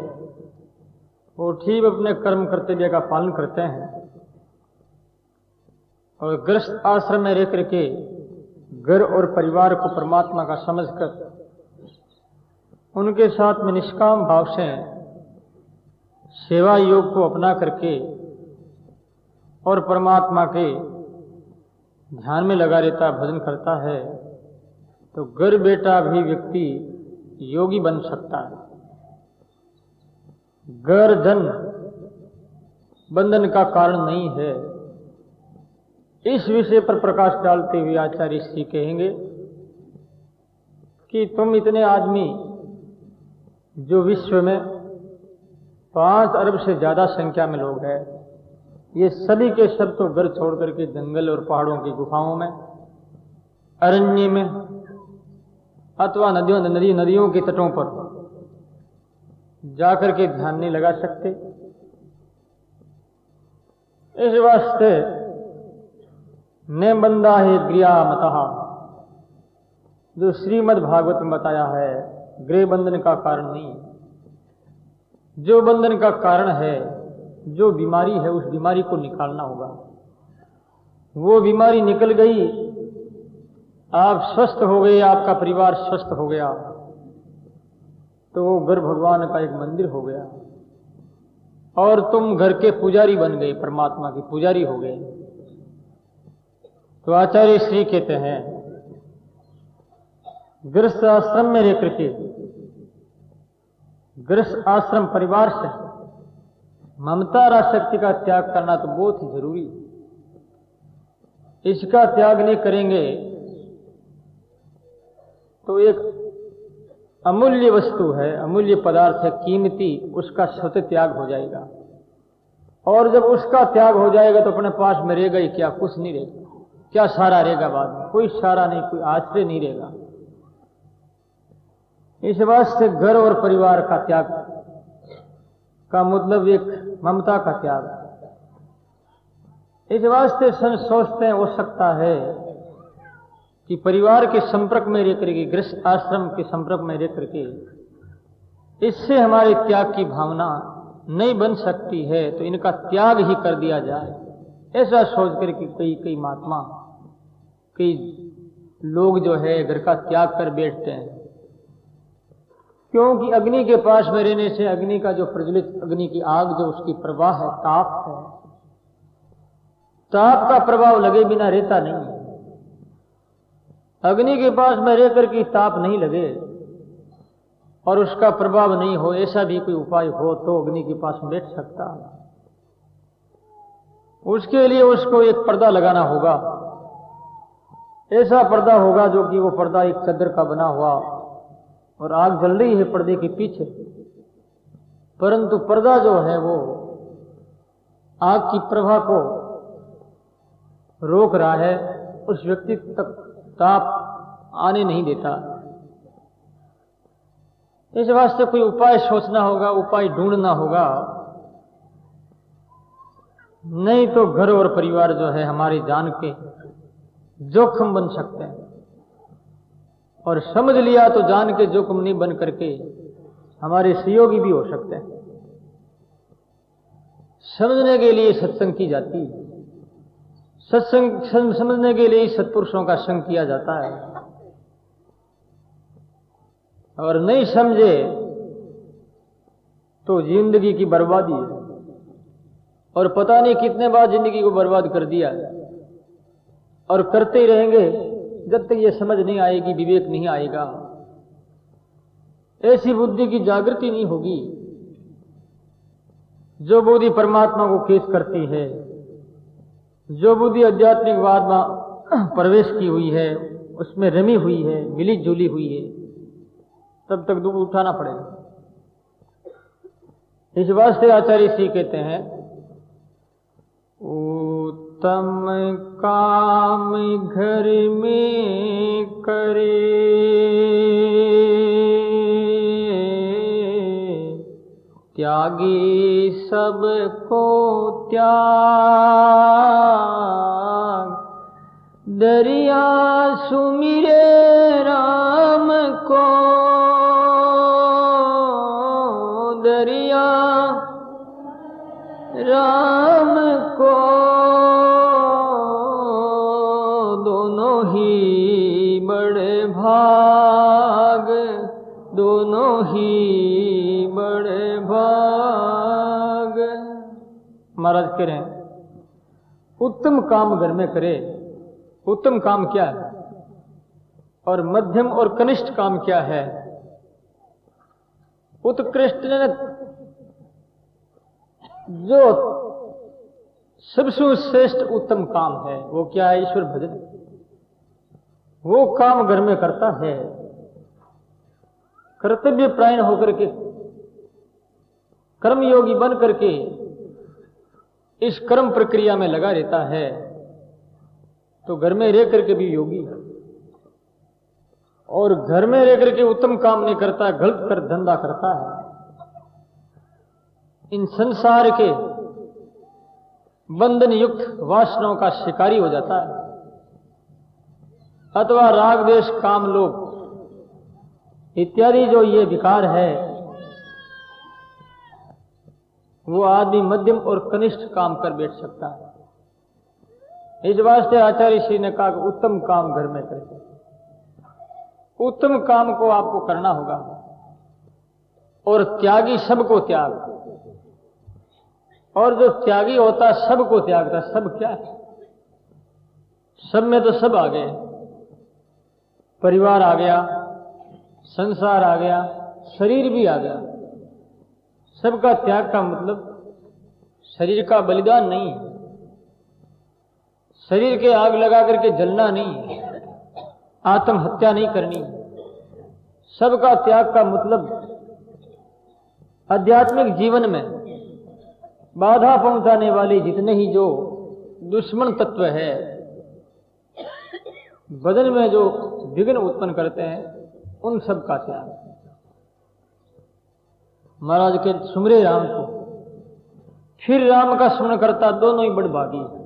वो ठीक अपने कर्म कर्तव्य का पालन करते हैं और गृहस्थ आश्रम में रह करके घर और परिवार को परमात्मा का समझकर उनके साथ में निष्काम भाव से सेवा योग को अपना करके और परमात्मा के ध्यान में लगा रहता, भजन करता है, तो घर बैठा भी व्यक्ति योगी बन सकता है। घर धन बंधन का कारण नहीं है। इस विषय पर प्रकाश डालते हुए आचार्य श्री कहेंगे कि तुम इतने आदमी जो विश्व में 5 अरब से ज्यादा संख्या में लोग हैं, ये सभी के सब तो घर छोड़ करके जंगल और पहाड़ों की गुफाओं में, अरण्य में अथवा नदियों के तटों पर जाकर के ध्यान नहीं लगा सकते। इस वास्ते न बंदा है गृह मतः, जो श्रीमद् भागवत में बताया है, गृह बंधन का कारण नहीं। जो बंधन का कारण है, जो बीमारी है, उस बीमारी को निकालना होगा। वो बीमारी निकल गई, आप स्वस्थ हो गए, आपका परिवार स्वस्थ हो गया, तो वो घर भगवान का एक मंदिर हो गया और तुम घर के पुजारी बन गए, परमात्मा के पुजारी हो गए। तो आचार्य श्री कहते हैं, गृहस्थ आश्रम में रह करके, गृहस्थ आश्रम परिवार से ममता राशक्ति का त्याग करना तो बहुत ही जरूरी है। इसका त्याग नहीं करेंगे तो एक अमूल्य वस्तु है, अमूल्य पदार्थ है, कीमती, उसका स्वतः त्याग हो जाएगा। और जब उसका त्याग हो जाएगा तो अपने पास में रहेगा ही क्या? कुछ नहीं रहेगा। क्या सहारा रहेगा बाद में? कोई सहारा नहीं, कोई आश्रय नहीं रहेगा। इस वास्ते घर और परिवार का त्याग का मतलब एक ममता का त्याग। इस वास्ते सोचते हैं, हो सकता है कि परिवार के संपर्क में रह करके, गृहस्थ आश्रम के संपर्क में रह करके इससे हमारे त्याग की भावना नहीं बन सकती है, तो इनका त्याग ही कर दिया जाए, ऐसा सोच करके कई महात्मा, कई लोग जो है घर का त्याग कर बैठते हैं। क्योंकि अग्नि के पास में रहने से अग्नि का जो प्रज्वलित अग्नि की आग जो उसकी प्रवाह है, ताप है, ताप का प्रभाव लगे बिना रहता नहीं। अग्नि के पास में रह करके ताप नहीं लगे और उसका प्रभाव नहीं हो, ऐसा भी कोई उपाय हो तो अग्नि के पास बैठ सकता है। उसके लिए उसको एक पर्दा लगाना होगा, ऐसा पर्दा होगा जो कि वो पर्दा एक चादर का बना हुआ और आग जल रही है पर्दे के पीछे, परंतु पर्दा जो है वो आग की प्रवाह को रोक रहा है, उस व्यक्ति तक ताप आने नहीं देता। इस वास्ते कोई उपाय सोचना होगा, उपाय ढूंढना होगा, नहीं तो घर और परिवार जो है हमारी जान के जोखिम बन सकते हैं। और समझ लिया तो जान के जोखिम नहीं बन करके हमारे सहयोगी भी हो सकते हैं। समझने के लिए सत्संग की जाती है, सत्संग समझने के लिए सत्पुरुषों का संग किया जाता है। और नहीं समझे तो जिंदगी की बर्बादी है, और पता नहीं कितने बार जिंदगी को बर्बाद कर दिया और करते ही रहेंगे जब तक ये समझ नहीं आएगी, विवेक नहीं आएगा, ऐसी बुद्धि की जागृति नहीं होगी जो बुद्धि परमात्मा को केस करती है, जो बुद्धि आध्यात्मिकवाद में प्रवेश की हुई है, उसमें रमी हुई है, मिली जुली हुई है, तब तक दुख उठाना पड़ेगा। इस वास्ते आचार्य श्री कहते हैं, उत्तम काम घर में करे, त्यागी सबको त्याग, दरिया सुमिरे राम को, दरिया राम को, दोनों ही बड़े भाग, दोनों ही बड़े भाग। महाराज कह रहे हैं, उत्तम काम घर में करे। उत्तम काम क्या है और मध्यम और कनिष्ठ काम क्या है? उत्कृष्ट जो सबसे श्रेष्ठ उत्तम काम है वो क्या है? ईश्वर भजन। वो काम घर में करता है, कर्तव्य प्रायण होकर के, कर्मयोगी बन करके इस कर्म प्रक्रिया में लगा रहता है तो घर में रह करके भी योगी है, और घर में रह करके उत्तम काम नहीं करता, गलत कर धंधा करता है, इन संसार के बंधन युक्त वासनाओं का शिकारी हो जाता है, अथवा राग द्वेष काम लोभ इत्यादि जो ये विकार है वो आदमी मध्यम और कनिष्ठ काम कर बैठ सकता है। इस वास्ते आचार्य श्री ने कहा कि उत्तम काम घर में करें। उत्तम काम को आपको करना होगा, और त्यागी सबको त्याग, और जो त्यागी होता है सबको त्यागता। सब क्या है? सब में तो सब आ गए, परिवार आ गया, संसार आ गया, शरीर भी आ गया। सबका त्याग का मतलब शरीर का बलिदान नहीं है, शरीर के आग लगा करके जलना नहीं, आत्महत्या नहीं करनी। सबका त्याग का मतलब आध्यात्मिक जीवन में बाधा पहुंचाने वाले जितने ही जो दुश्मन तत्व है, बदन में जो विघ्न उत्पन्न करते हैं, उन सब का त्याग। महाराज के सुमरे राम को, फिर राम का स्मरण करता, दोनों ही बड़ भागी है,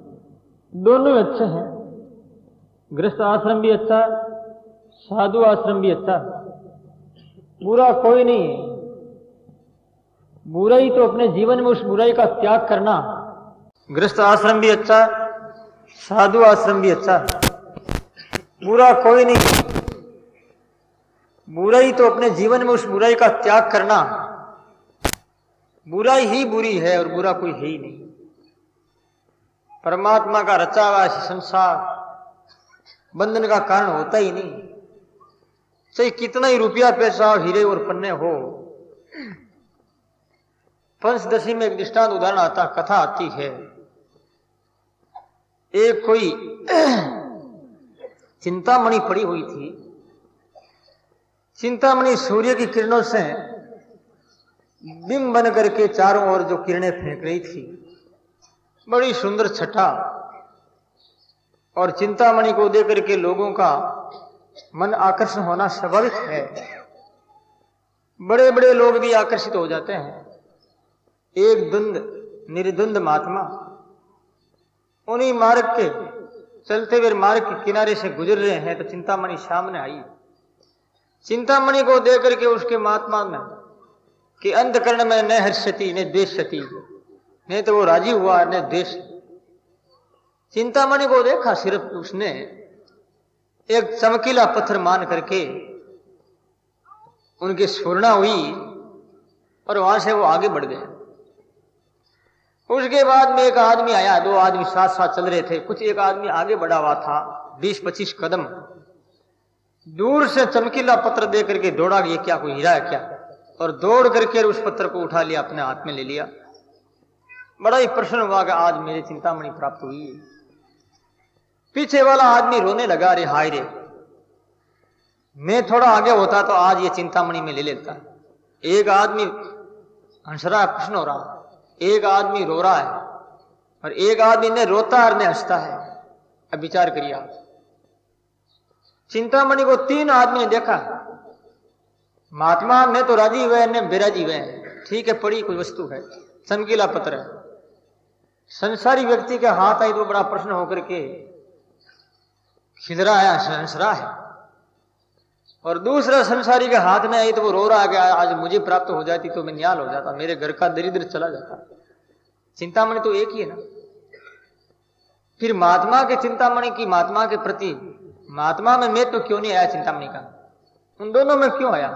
दोनों ही अच्छे हैं। गृहस्थ आश्रम भी अच्छा है, साधु आश्रम भी अच्छा है, बुरा कोई नहीं है। बुराई तो अपने जीवन में उस बुराई का त्याग करना। गृहस्थ आश्रम भी अच्छा है, साधु आश्रम भी अच्छा है, बुरा कोई नहीं। बुराई तो अपने जीवन में उस बुराई का त्याग करना। बुराई ही बुरी है और बुरा कोई है ही नहीं। परमात्मा का रचा हुआ संसार बंधन का कारण होता ही नहीं, चाहे कितना ही रुपया पैसा हीरे और पन्ने हो। पंचदशी में एक दृष्टांत उदाहरण आता, कथा आती है। एक कोई चिंतामणि पड़ी हुई थी। चिंतामणि सूर्य की किरणों से बिंब बन करके चारों ओर जो किरणें फेंक रही थी, बड़ी सुंदर छटा। और चिंतामणि को देख करके लोगों का मन आकर्षण होना स्वाभाविक है, बड़े बड़े लोग भी आकर्षित हो जाते हैं। एक धुंध निर्धुंध महात्मा उन्हीं मार्ग के चलते हुए मार्ग के किनारे से गुजर रहे हैं, तो चिंतामणि सामने आई। चिंतामणि को देख करके उसके महात्मा में कि अंतकरण में न हर्षति न द्वेषति, नहीं तो वो राजी हुआ न द्वेष। चिंतामणि को देखा, सिर्फ उसने एक चमकीला पत्थर मान करके उनकी स्फुरना हुई और वहां से वो आगे बढ़ गए। उसके बाद में एक आदमी आया, दो आदमी साथ साथ चल रहे थे। कुछ एक आदमी आगे बढ़ा हुआ था 20-25 कदम, दूर से चमकीला पत्थर दे करके दौड़ा, ये क्या कोई हीरा है क्या? और दौड़ करके उस पत्थर को उठा लिया, अपने हाथ में ले लिया। बड़ा ही प्रसन्न हुआ कि आज मेरी चिंतामणि प्राप्त हुई है। पीछे वाला आदमी रोने लगा, अरे हाय रे, मैं थोड़ा आगे होता तो आज ये चिंतामणि में ले लेता। एक आदमी हंस रहा है, प्रश्न हो रहा, एक आदमी रो रहा है, और एक आदमी ने रोता और ने हंसता है। अब विचार करिए आप। चिंतामणि को 3 आदमी ने देखा। महात्मा ने तो राजी हुए, ने बेराजी हुए। ठीक है, पड़ी कोई वस्तु है, चमकीला पत्थर है। संसारी व्यक्ति के हाथ आई तो बड़ा प्रश्न होकर के खिल रहा है, हंस रहा है। और दूसरा संसारी के हाथ में आई तो वो रो रहा है कि आज मुझे प्राप्त हो जाती तो मैं न्याल हो जाता, मेरे घर का दरिद्र चला जाता। चिंतामणि तो एक ही है ना। फिर महात्मा के चिंतामणि की महात्मा के प्रति, महात्मा में मैं तो क्यों नहीं आया चिंतामणि का, उन दोनों में क्यों आया?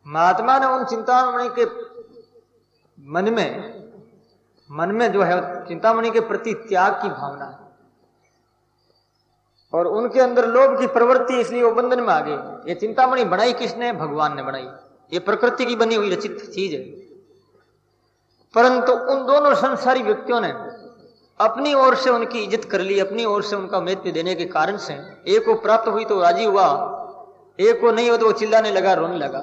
महात्मा ने उन चिंतामणि के मन में जो है चिंतामणि के प्रति त्याग की भावना है, और उनके अंदर लोभ की प्रवृत्ति, इसलिए वो बंधन में आ गए। ये चिंतामणि बनाई किसने? भगवान ने बनाई। ये प्रकृति की बनी हुई रचित चीज है। परंतु उन दोनों संसारी व्यक्तियों ने अपनी ओर से उनकी इज्जत कर ली, अपनी ओर से उनका महत्व देने के कारण से एक को प्राप्त हुई तो राजी हुआ, एक को नहीं हो तो वो चिल्लाने लगा, रोने लगा।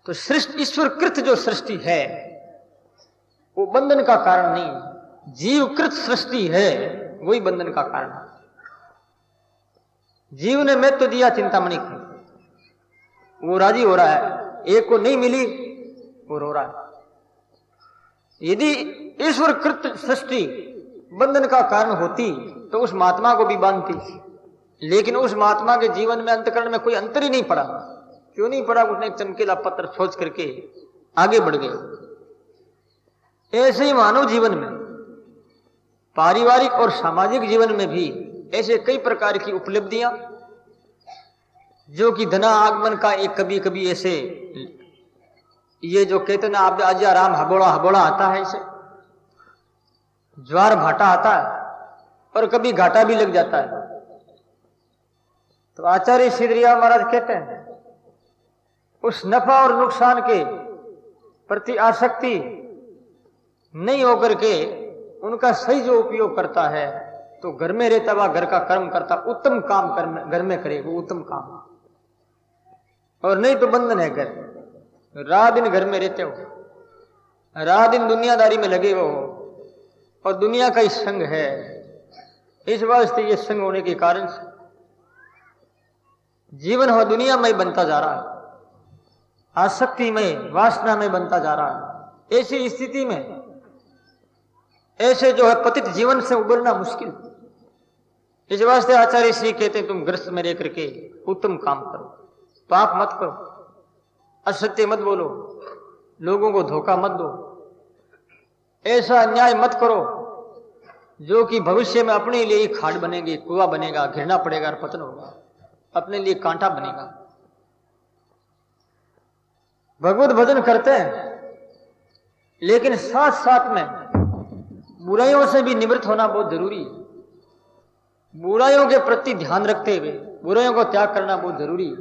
तो सृष्टि ईश्वर कृत जो सृष्टि है वो बंधन का कारण नहीं। जीवकृत सृष्टि है वही बंधन का कारण है। जीव ने मैं तो दिया चिंतामणि को, वो राजी हो रहा है, एक को नहीं मिली वो रो रहा है। यदि ईश्वर कृत सृष्टि बंधन का कारण होती तो उस महात्मा को भी बांधती, लेकिन उस महात्मा के जीवन में अंतकरण में कोई अंतर ही नहीं पड़ा। क्यों नहीं पड़ा? उसने एक चमकीला पत्र सोच करके आगे बढ़ गए। ऐसे ही मानव जीवन में, पारिवारिक और सामाजिक जीवन में भी ऐसे कई प्रकार की उपलब्धियां जो कि धना आगमन का एक कभी कभी ऐसे ये जो कहते ना आप आज आराम हबोड़ा हबोड़ा आता है, इसे ज्वार भाटा आता है और कभी घाटा भी लग जाता है। तो आचार्य सिद्धरिया महाराज कहते हैं उस नफा और नुकसान के प्रति आसक्ति नहीं होकर के उनका सही जो उपयोग करता है तो घर में रहता हुआ घर का कर्म करता, उत्तम काम घर में करे वो उत्तम काम, और नहीं तो बंधन है घर। रात दिन घर में रहते हो, रात दिन दुनियादारी में लगे हो और दुनिया का ही संग है। इस वास्ते ये संग होने के कारण से जीवन हो दुनिया में बनता जा रहा है, आसक्ति में वासना में बनता जा रहा है। ऐसी स्थिति में ऐसे जो है पतित जीवन से उबरना मुश्किल। इस वास्ते आचार्य श्री कहते हैं तुम गृहस्थ में रह करके उत्तम काम करो, पाप मत करो, असत्य मत बोलो, लोगों को धोखा मत दो, ऐसा अन्याय मत करो जो कि भविष्य में अपने लिए ही खाड़ बनेगी, कुआं बनेगा, घिरना पड़ेगा और पतन होगा, अपने लिए कांटा बनेगा। भगवत भजन करते हैं लेकिन साथ साथ में बुराइयों से भी निवृत्त होना बहुत जरूरी है। बुराइयों के प्रति ध्यान रखते हुए बुराइयों को त्याग करना बहुत जरूरी है।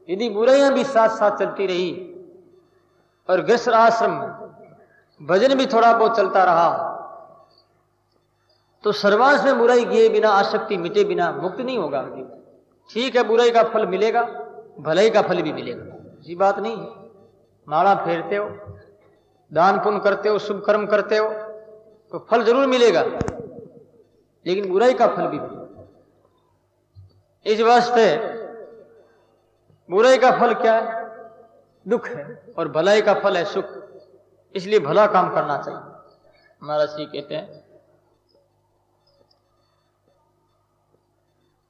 यदि बुराइयां भी साथ साथ चलती रही और गृहस्थ आश्रम में भजन भी थोड़ा बहुत चलता रहा तो सर्वांश में बुराई किए बिना, आसक्ति मिटे बिना मुक्त नहीं होगा। ठीक है, बुराई का फल मिलेगा, भलाई का फल भी मिलेगा, ऐसी बात नहीं है। माला फेरते हो, दान पुण्य करते हो, शुभ कर्म करते हो तो फल जरूर मिलेगा, लेकिन बुराई का फल भी मिलेगा। इस वास्ते बुराई का फल क्या है? दुख है, और भलाई का फल है सुख। इसलिए भला काम करना चाहिए। महाराज जी कहते हैं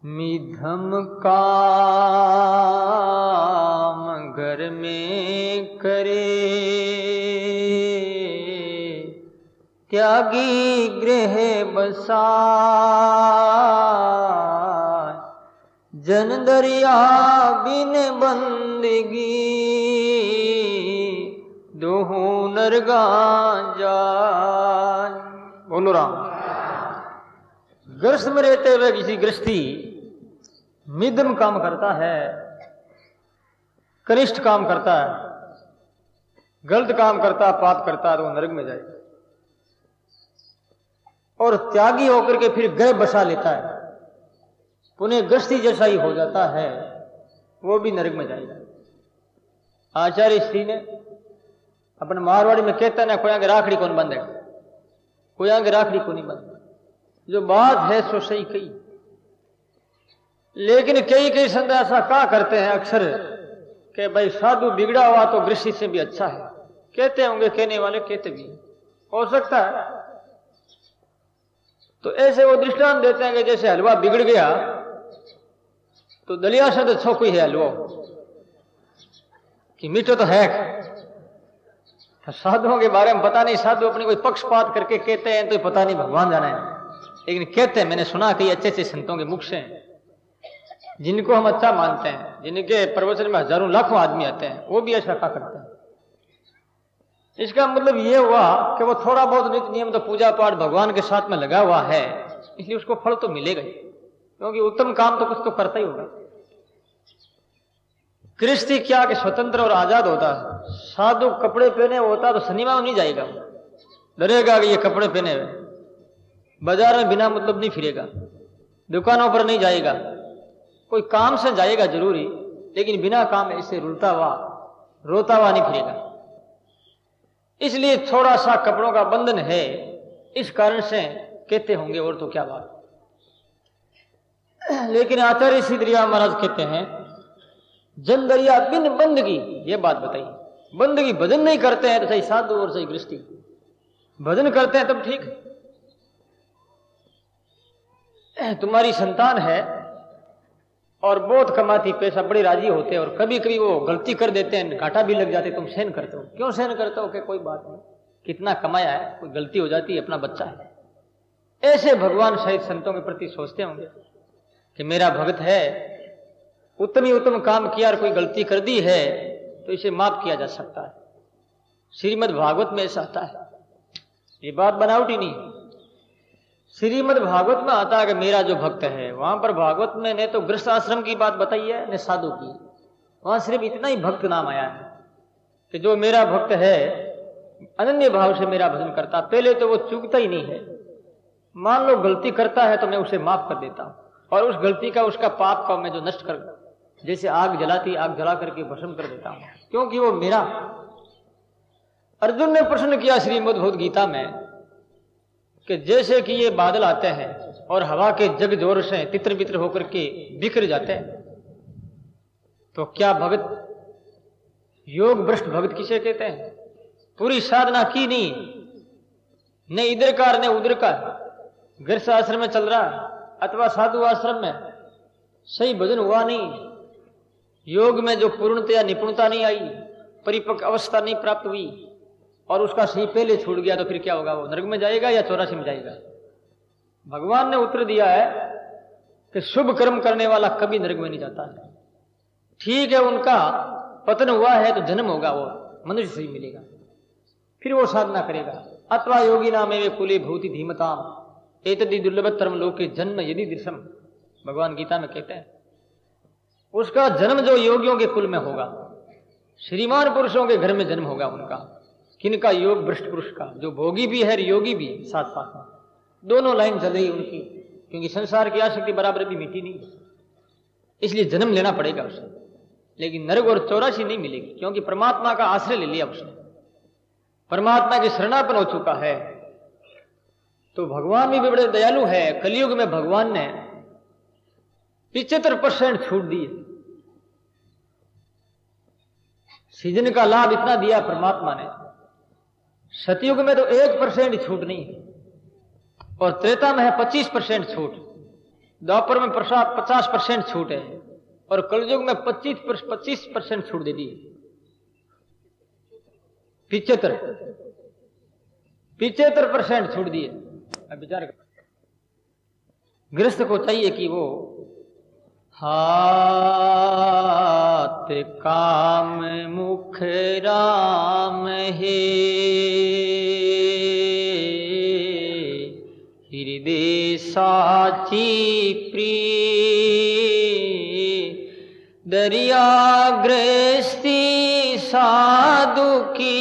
मिधम काम घर में करे, त्यागी गृह बसाए, जन दरिया बिन बंदगी, दोहू नरगा जाए। बोलो राम। गृहस्थ में रहते हुए किसी गृहस्थी मिदम काम करता है, कनिष्ठ काम करता है, गलत काम करता, पाप करता है तो वो नरक में जाएगा। और त्यागी होकर के फिर गृह बसा लेता है, पुनः गृहस्थी जैसा ही हो जाता है, वो भी नरक में जाएगा। आचार्य श्री ने अपन मारवाड़ी में कहता ना, कोई आगे राखड़ी कौन बंधेगा, कोई आगे राखड़ी को नहीं बंधेगा। जो बात है सो सही कही, लेकिन कई संत ऐसा क्या करते हैं अक्सर कि भाई साधु बिगड़ा हुआ तो गृहस्थी से भी अच्छा है। कहते होंगे, कहने वाले कहते भी हो सकता है। तो ऐसे वो दृष्टांत देते हैं कि जैसे हलवा बिगड़ गया तो दलिया से तो छो कोई है हलवा कि मीठो तो है। साधुओं के बारे में पता नहीं, साधु अपने कोई पक्षपात करके कहते हैं तो पता नहीं, भगवान जाने है, लेकिन कहते हैं। मैंने सुना कि अच्छे अच्छे संतों के मुख से, जिनको हम अच्छा मानते हैं, जिनके प्रवचन में हजारों लाखों आदमी आते हैं, वो भी ऐसा क्या करते हैं। इसका मतलब ये हुआ कि वो थोड़ा बहुत नित्य नियम तो पूजा पाठ भगवान के साथ में लगा हुआ है, इसलिए उसको फल तो मिलेगा ही, क्योंकि उत्तम काम तो कुछ तो करता ही होगा। गृहस्थी क्या कि स्वतंत्र और आजाद होता है। साधु कपड़े पहने होता तो सिनेमा में नहीं जाएगा, डरेगा कि ये कपड़े पहने हुए, बाजार में बिना मतलब नहीं फिरेगा, दुकानों पर नहीं जाएगा, कोई काम से जाएगा जरूरी, लेकिन बिना काम ऐसे रुलता हुआ रोता हुआ नहीं फिरेगा। इसलिए थोड़ा सा कपड़ों का बंधन है, इस कारण से कहते होंगे, और तो क्या बात। लेकिन आचार्य सिद्धरिया महाराज कहते हैं जन दरिया बिन बंदगी, ये बात बताइए, बंदगी भजन नहीं करते हैं तो सही साधु और सही गृहस्थी, भजन करते हैं तब ठीक। तुम्हारी संतान है और बहुत कमाती, पैसा बड़े राजी होते हैं, और कभी कभी वो गलती कर देते हैं, घाटा भी लग जाते, तुम सहन करते हो। क्यों सहन करते हो? कि कोई बात नहीं, कितना कमाया है, कोई गलती हो जाती है, अपना बच्चा है। ऐसे भगवान सहित संतों के प्रति सोचते होंगे कि मेरा भक्त है, उत्तम ही उत्तम काम किया और कोई गलती कर दी है तो इसे माफ किया जा सकता है। श्रीमद् भागवत में ऐसा आता है, ये बात बनावटी नहीं। श्रीमद् भागवत में आता है कि मेरा जो भक्त है, वहां पर भागवत में ने तो गृहस्थ आश्रम की बात बताई है, ने साधु की। वहां सिर्फ इतना ही भक्त नाम आया है कि जो मेरा भक्त है अनन्य भाव से मेरा भजन करता। पहले तो वो चूकता ही नहीं है, मान लो गलती करता है तो मैं उसे माफ कर देता हूं, और उस गलती का, उसका पाप का मैं जो नष्ट कर, जैसे आग जलाती, आग जला करके भस्म कर देता हूं, क्योंकि वो मेरा। अर्जुन ने प्रश्न किया श्रीमद् भगवद गीता में कि जैसे कि ये बादल आते हैं और हवा के जग जोर से तितर बितर होकर के बिखर जाते हैं, तो क्या भगत, योग भ्रष्ट भगत किसे कहते हैं? पूरी साधना की नहीं, न इधर का न उधर का, गृहस्थ आश्रम में चल रहा अथवा साधु आश्रम में, सही भजन हुआ नहीं, योग में जो पूर्णतया निपुणता नहीं आई, परिपक्व अवस्था नहीं प्राप्त हुई, और उसका सही पहले छूट गया, तो फिर क्या होगा? वो नरक में जाएगा या 84 में जाएगा? भगवान ने उत्तर दिया है कि शुभ कर्म करने वाला कभी नरक में नहीं जाता है। ठीक है, उनका पतन हुआ है तो जन्म होगा, वो मनुष्य से ही मिलेगा, फिर वो साधना करेगा। अथवा योगी नाम वे कुले भूति धीमताम एतदि दुर्लभतरम लोके जन्म यदि दृश्यम, भगवान गीता में कहते हैं। उसका जन्म जो योगियों के कुल में होगा, श्रीमान पुरुषों के घर में जन्म होगा उनका। किनका? योग भ्रष्ट पुरुष का, जो भोगी भी है योगी भी, साथ साथ में दोनों लाइन चल रही उनकी, क्योंकि संसार की आसक्ति बराबर भी मिटी नहीं, इसलिए जन्म लेना पड़ेगा उसे। लेकिन नरक और 84 नहीं मिलेगी, क्योंकि परमात्मा का आश्रय ले लिया उसने, परमात्मा के शरणापन हो चुका है। तो भगवान भी बड़े दयालु है। कलयुग में भगवान ने 75% छूट दी। सीजन का लाभ इतना दिया परमात्मा ने। सतयुग में तो 1% छूट नहीं है, और त्रेता में है 25% छूट, द्वापर में 50% छूट है, और कलयुग में 25% छूट दे दी। 75% छूट दी है। अब विचार कर, गृहस्थ को चाहिए कि वो हाथ काम मुख राम है, हृदय साची प्रिय, दरिया गृहस्थी साधु की,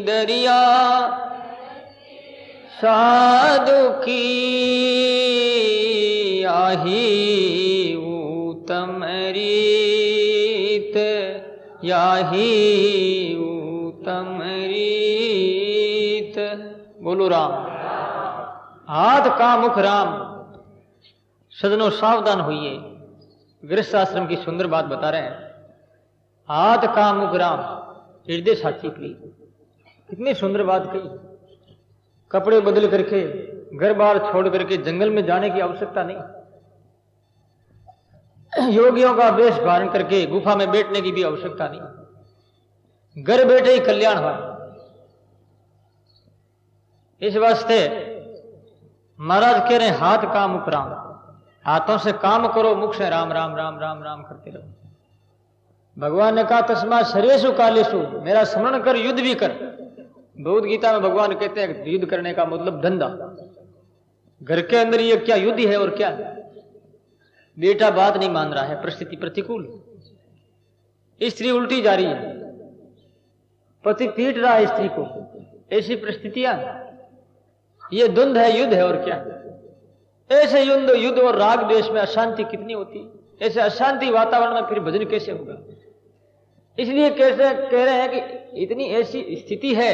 दरिया साधु की, याही उत्तम रीत, याही उत्तम रीत। बोलो राम। हाथ का मुख राम। सजनों सावधान होइए, गृहस्थ आश्रम की सुंदर बात बता रहे हैं। हाथ का मुख राम, हृदय साची प्रिय। कितनी सुंदर बात कही। कपड़े बदल करके, घर बार छोड़ करके जंगल में जाने की आवश्यकता नहीं। योगियों का वेश धारण करके गुफा में बैठने की भी आवश्यकता नहीं। घर बैठे ही कल्याण हुआ। इस वास्ते महाराज कह रहे हैं हाथ का मुख राम। हाथों से काम करो, मुख से राम राम राम राम राम करते रहो। भगवान ने कहा तस्मा शरेषु कालेषु, मेरा स्मरण कर, युद्ध भी कर। भगवद गीता में भगवान कहते हैं युद्ध करने का मतलब धंधा। घर के अंदर ये क्या युद्ध है और क्या? बेटा बात नहीं मान रहा है, परिस्थिति प्रतिकूल, स्त्री उल्टी जा रही है, पति पीट रहा है स्त्री को, ऐसी परिस्थितियां, ये द्वंद्व है, युद्ध है और क्या? ऐसे युद्ध और राग द्वेष में अशांति कितनी होती। ऐसे अशांति वातावरण में फिर भजन कैसे होगा? इसलिए कैसे कह रहे हैं कि इतनी ऐसी स्थिति है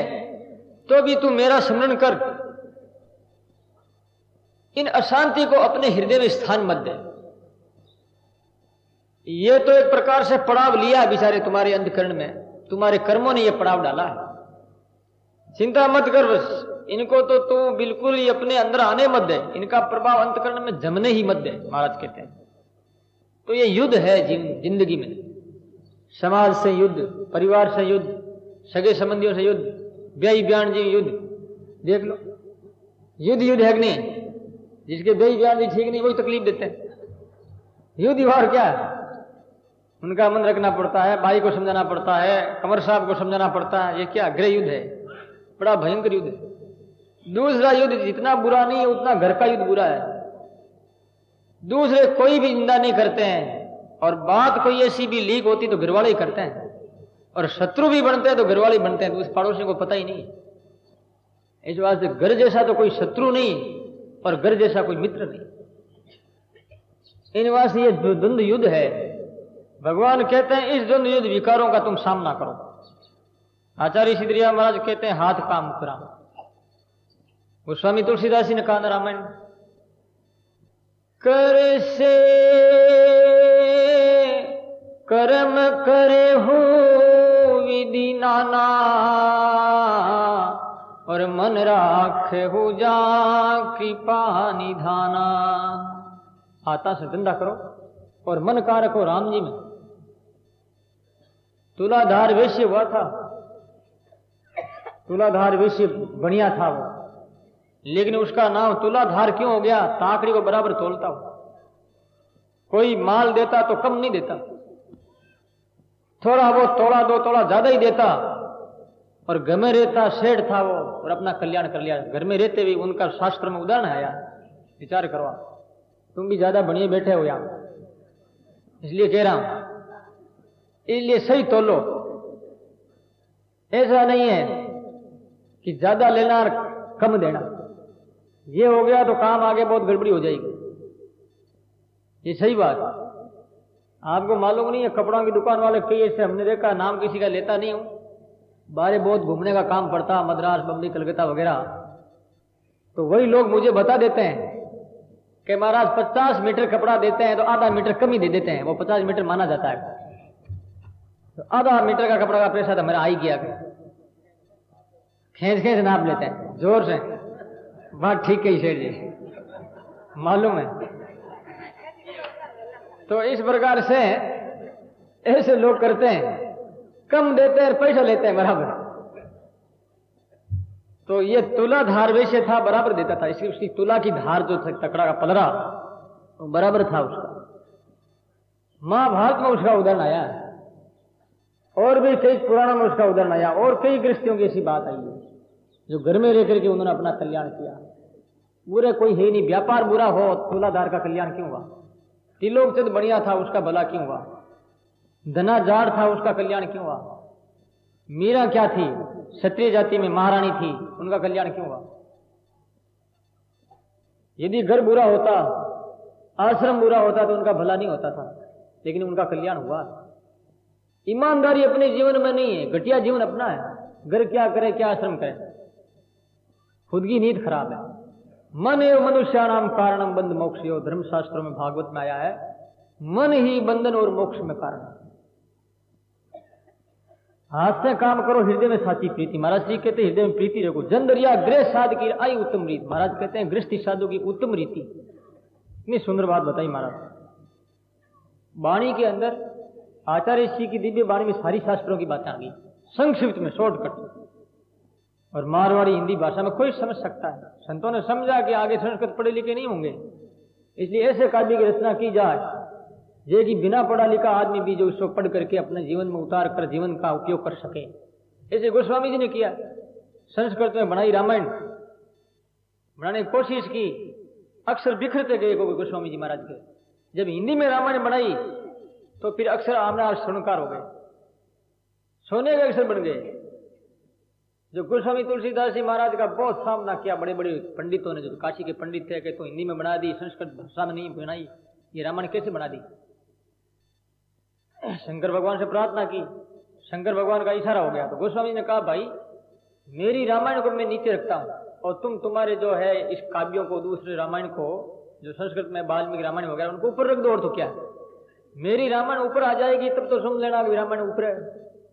तो भी तू मेरा स्मरण कर, इन अशांति को अपने हृदय में स्थान मत दे। ये तो एक प्रकार से पड़ाव लिया बेचारे तुम्हारे अंतकरण में, तुम्हारे कर्मों ने ये पड़ाव डाला है। चिंता मत कर, बस इनको तो तू बिल्कुल ही अपने अंदर आने मत दे, इनका प्रभाव अंतकरण में जमने ही मत दे, महाराज कहते हैं। तो ये युद्ध है जिंदगी में, समाज से युद्ध, परिवार से युद्ध, सगे संबंधियों से युद्ध, ब्याही ब्यान जी युद्ध, देख लो युद्ध युद्ध है कि नहीं। जिसके ब्याही ब्यान जी ठीक नहीं वही तकलीफ देते हैं। युद्ध और क्या है, उनका मन रखना पड़ता है, भाई को समझाना पड़ता है, कंवर साहब को समझाना पड़ता है। ये क्या गृह युद्ध है, बड़ा भयंकर युद्ध है। दूसरा युद्ध जितना बुरा नहीं है उतना घर का युद्ध बुरा है। दूसरे कोई भी निंदा नहीं करते हैं, और बात कोई ऐसी भी लीक होती तो घरवाले ही करते हैं, और शत्रु भी बनते हैं तो घरवाले ही बनते हैं, तो उस पड़ोसी को पता ही नहीं। इस वास्ते घर जैसा तो कोई शत्रु नहीं और घर जैसा कोई मित्र नहीं। इन वास्ते ये द्वंद्व युद्ध है। भगवान कहते हैं इस द्वंद्व युद्ध विकारों का तुम सामना करो। आचार्य सिद्धरिया महाराज कहते हैं हाथ का मुकरा। गोस्वामी तुलसीदास जी ने कहा रामायण, कर से कर्म करे हो विधि नाना, और मन राखे हो जा कृपा निधाना। हाथा से धंधा करो और मन का रखो राम जी में। तुलाधार वैश्य हुआ था, तुलाधार वैश्य बढ़िया था वो, लेकिन उसका नाम तुलाधार क्यों हो गया? ताकड़ी को बराबर तोलता हो, कोई माल देता तो कम नहीं देता, थोड़ा वो तोड़ा दो तोड़ा ज्यादा ही देता, और घर में रहता सेठ था वो, और अपना कल्याण कर लिया। घर में रहते भी उनका शास्त्र में उदाहरण आया, विचार करवा। तुम भी ज्यादा बढ़िया बैठे हो यहां, इसलिए कह रहा हूं, इसलिए सही तोलो। ऐसा नहीं है कि ज्यादा लेना और कम देना, ये हो गया तो काम आगे बहुत गड़बड़ी हो जाएगी। ये सही बात है। आपको मालूम नहीं है, कपड़ों की दुकान वाले कई ऐसे हमने देखा, नाम किसी का लेता नहीं हूं, बाहर बहुत घूमने का काम पड़ता, मद्रास बम्बई कलकत्ता वगैरह, तो वही लोग मुझे बता देते हैं कि महाराज 50 मीटर कपड़ा देते हैं तो आधा मीटर कम ही दे देते हैं, वो 50 मीटर माना जाता है, तो आधा मीटर का कपड़ा का पैसा तो मेरा आ ही गया। खींच खींच नाप लेते हैं जोर से। बात ठीक है शेर जी, मालूम है। तो इस प्रकार से ऐसे लोग करते हैं, कम देते हैं पैसा लेते हैं बराबर। तो ये तुला धार वैसे था, बराबर देता था, इसलिए उसकी तुला की धार जो तकड़ा का पलरा वो बराबर था उसका। महाभारत में उसका उदाहरण आया, और भी कई पुराणों में उसका उदाहरण आया, और कई गृहस्थियों की ऐसी बात आई है जो घर में रह करके उन्होंने अपना कल्याण किया। बुरे कोई है नहीं, व्यापार बुरा हो, तुलाधार का कल्याण क्यों हुआ? तिलोक चंद बढ़िया था, उसका भला क्यों हुआ? धनाजार था, उसका कल्याण क्यों हुआ? मीरा क्या थी, क्षत्रिय जाति में महारानी थी, उनका कल्याण क्यों हुआ? यदि घर बुरा होता, आश्रम बुरा होता तो उनका भला नहीं होता था, लेकिन उनका कल्याण हुआ। ईमानदारी अपने जीवन में नहीं है, घटिया जीवन अपना है। घर क्या करे, क्या आश्रम करे, खुद की नीति खराब है। मन एवं मनुष्याणाम कारणम बंध मोक्षयो, धर्मशास्त्रों में भागवत में आया है, मन ही बंधन और मोक्ष में कारण है। हाथ से काम करो, हृदय में साची प्रीति। महाराज जी कहते हैं हृदय में प्रीति रखो। जन दरिया गृह साध की आई उत्तम रीत। महाराज कहते हैं गृहस्थी साधु की उत्तम रीति। इतनी सुंदर बात बताई महाराज। वाणी के अंदर आचार्य श्री की दिव्य वाणी में सारी शास्त्रों की बातें आ गई, संक्षिप्त में, शॉर्टकट। और मारवाड़ी हिंदी भाषा में कोई समझ सकता है। संतों ने समझा कि आगे संस्कृत पढ़े लिखे नहीं होंगे, इसलिए ऐसे काव्य की रचना की जाए ये कि बिना पढ़ा लिखा आदमी भी जो इसको पढ़ करके अपने जीवन में उतार कर जीवन का उपयोग कर सके। ऐसे गोस्वामी जी ने किया, संस्कृत में बनाई रामायण, बनाने की कोशिश की, अक्षर बिखरते गए गोस्वामी जी महाराज के। जब हिंदी में रामायण बनाई तो फिर अक्षर आमना स्वर्णकार हो गए, सोने के अक्षर बन गए। जो गोस्वामी तुलसीदास जी महाराज का बहुत सामना किया बड़े बड़े पंडितों ने, जो काशी के पंडित थे, कि तो हिंदी में बना दी, संस्कृत भाषा में नहीं बनाई, ये रामायण कैसे बना दी? शंकर भगवान से प्रार्थना की, शंकर भगवान का इशारा हो गया। तो गोस्वामी ने कहा भाई मेरी रामायण को मैं नीचे रखता हूं और तुम तुम्हारे जो है इस काव्यों को, दूसरे रामायण को जो संस्कृत में वाल्मीकि रामायण वगैरह उनको ऊपर रख दो, और तो क्या है, मेरी रामायण ऊपर आ जाएगी तब तो समझ लेना कि रामायण ऊपर है,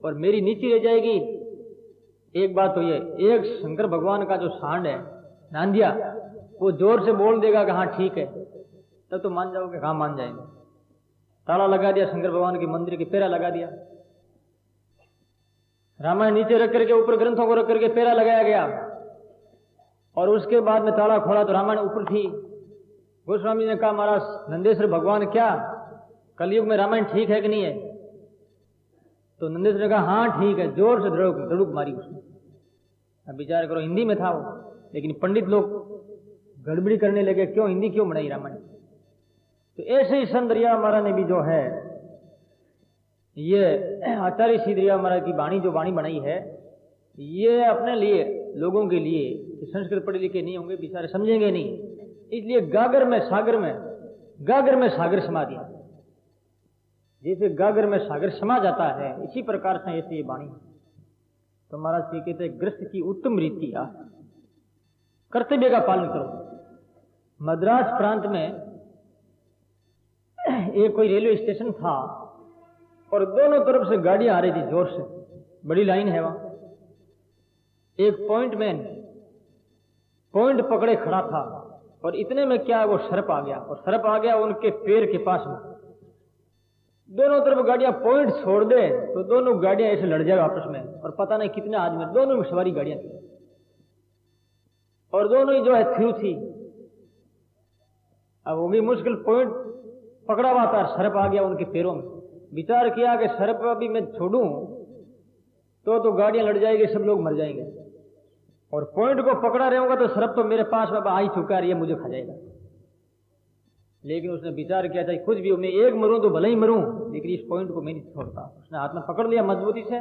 और मेरी नीचे रह जाएगी। एक बात तो ये, एक शंकर भगवान का जो सांड है नांदिया, वो जोर से बोल देगा कि हाँ ठीक है, तब तो मान जाओगे। हाँ मान जाएंगे। ताला लगा दिया शंकर भगवान के मंदिर की, पेरा लगा दिया। रामायण नीचे रख करके ऊपर ग्रंथों को रख करके पेरा लगाया गया, और उसके बाद में ताला खोला तो रामायण ऊपर थी। गोस्वामी ने कहा महाराज नंदेश्वर भगवान क्या कलयुग में रामायण ठीक है कि नहीं है? तो नंदेश्वर ने कहा हाँ ठीक है, जोर से धड़ुक मारी उसने। अब विचार करो, हिंदी में था वो, लेकिन पंडित लोग गड़बड़ी करने लगे, क्यों हिंदी क्यों बनाई रामायण। तो ऐसे ही संत दरिया महाराज ने भी जो है ये आचार्य श्री दरिया महाराज की वाणी, जो वाणी बनाई है, ये अपने लिए, लोगों के लिए, संस्कृत पढ़े लिखे नहीं होंगे बेचारे, समझेंगे नहीं, इसलिए गागर में सागर समा दिया। जैसे गागर में सागर समा जाता है, इसी प्रकार से ऐसी ये वाणी। तो महाराज जी कहते हैं गृहस्थ की उत्तम रीति कर्तव्य का पालन करो। मद्रास प्रांत में एक कोई रेलवे स्टेशन था और दोनों तरफ से गाड़ियां आ रही थी जोर से, बड़ी लाइन है वहां। एक पॉइंटमैन पॉइंट पकड़े खड़ा था, और इतने में क्या वो सर्प आ गया, और सर्प आ गया उनके पैर के पास में। दोनों तरफ गाड़ियां पॉइंट छोड़ दे तो दोनों गाड़ियां ऐसे लड़ जाए आपस में, और पता नहीं कितने आदमी, दोनों में सवारी गाड़ियां थी, और दोनों ही जो है थ्रू थी। अब वो भी मुश्किल, पॉइंट पकड़ा हुआ था, सर्प आ गया उनके पैरों में। विचार किया कि सर्प अभी मैं छोड़ूं तो गाड़ियां लड़ जाएगी, सब लोग मर जाएंगे, और पॉइंट को पकड़ा रहूंगा तो सर्प तो मेरे पास में आ ही चुका है, ये मुझे खा जाएगा। लेकिन उसने विचार किया था कुछ भी, मैं एक मरूं तो भले ही मरूं, लेकिन इस पॉइंट को मैं नहीं छोड़ता। उसने हाथ में पकड़ लिया मजबूती से,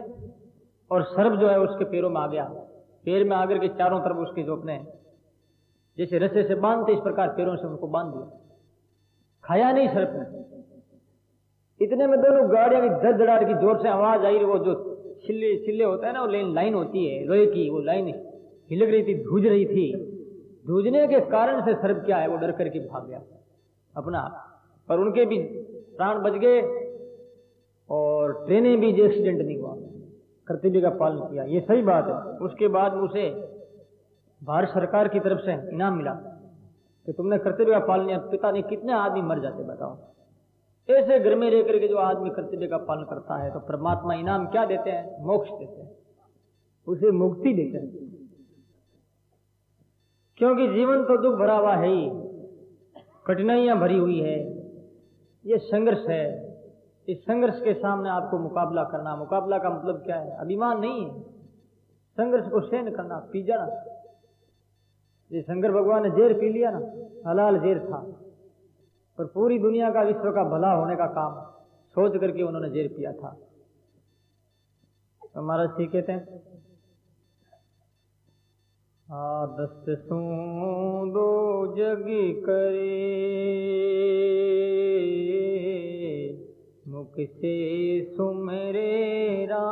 और सर्प जो है उसके पैरों में आ गया। पैर में आकर के चारों तरफ उसके जो अपने जैसे रस्से से बांधते, इस प्रकार पैरों से उनको बांध दिया। खाया नहीं सर्प ने। इतने में दोनों गाड़ियां की धड़धड़ाहट की जोर से आवाज आई, वो जो छिल्ले होता है ना, वो लाइन होती है लोहे की, वो लाइन हिलक रही थी, धूज रही थी। धूजने के कारण से सर्प क्या है, वो डर करके भाग गया अपना, पर उनके भी प्राण बच गए, और ट्रेनें भी एक्सीडेंट नहीं हुआ। कर्तव्य का पालन किया, ये सही बात है। उसके बाद उसे भारत सरकार की तरफ से इनाम मिला कि तुमने कर्तव्य का पालन किया। पिता ने कितने आदमी मर जाते बताओ। ऐसे घर में रहकर के जो आदमी कर्तव्य का पालन करता है तो परमात्मा इनाम क्या देते हैं? मोक्ष देते हैं, उसे मुक्ति देते हैं। क्योंकि जीवन तो दुख भरा हुआ है ही, कठिनाइयां भरी हुई है, ये संघर्ष है। इस संघर्ष के सामने आपको मुकाबला करना। मुकाबला का मतलब क्या है? अभिमान नहीं है, संघर्ष को सहन करना, पी जाना। ये शंकर भगवान ने जेर पी लिया ना, हलाल जेर था, पर पूरी दुनिया का, विश्व का भला होने का काम सोच करके उन्होंने जेर पिया था। तो महाराज जी कहते हैं आदत दो जगी करे, मुख से सुमरे राम,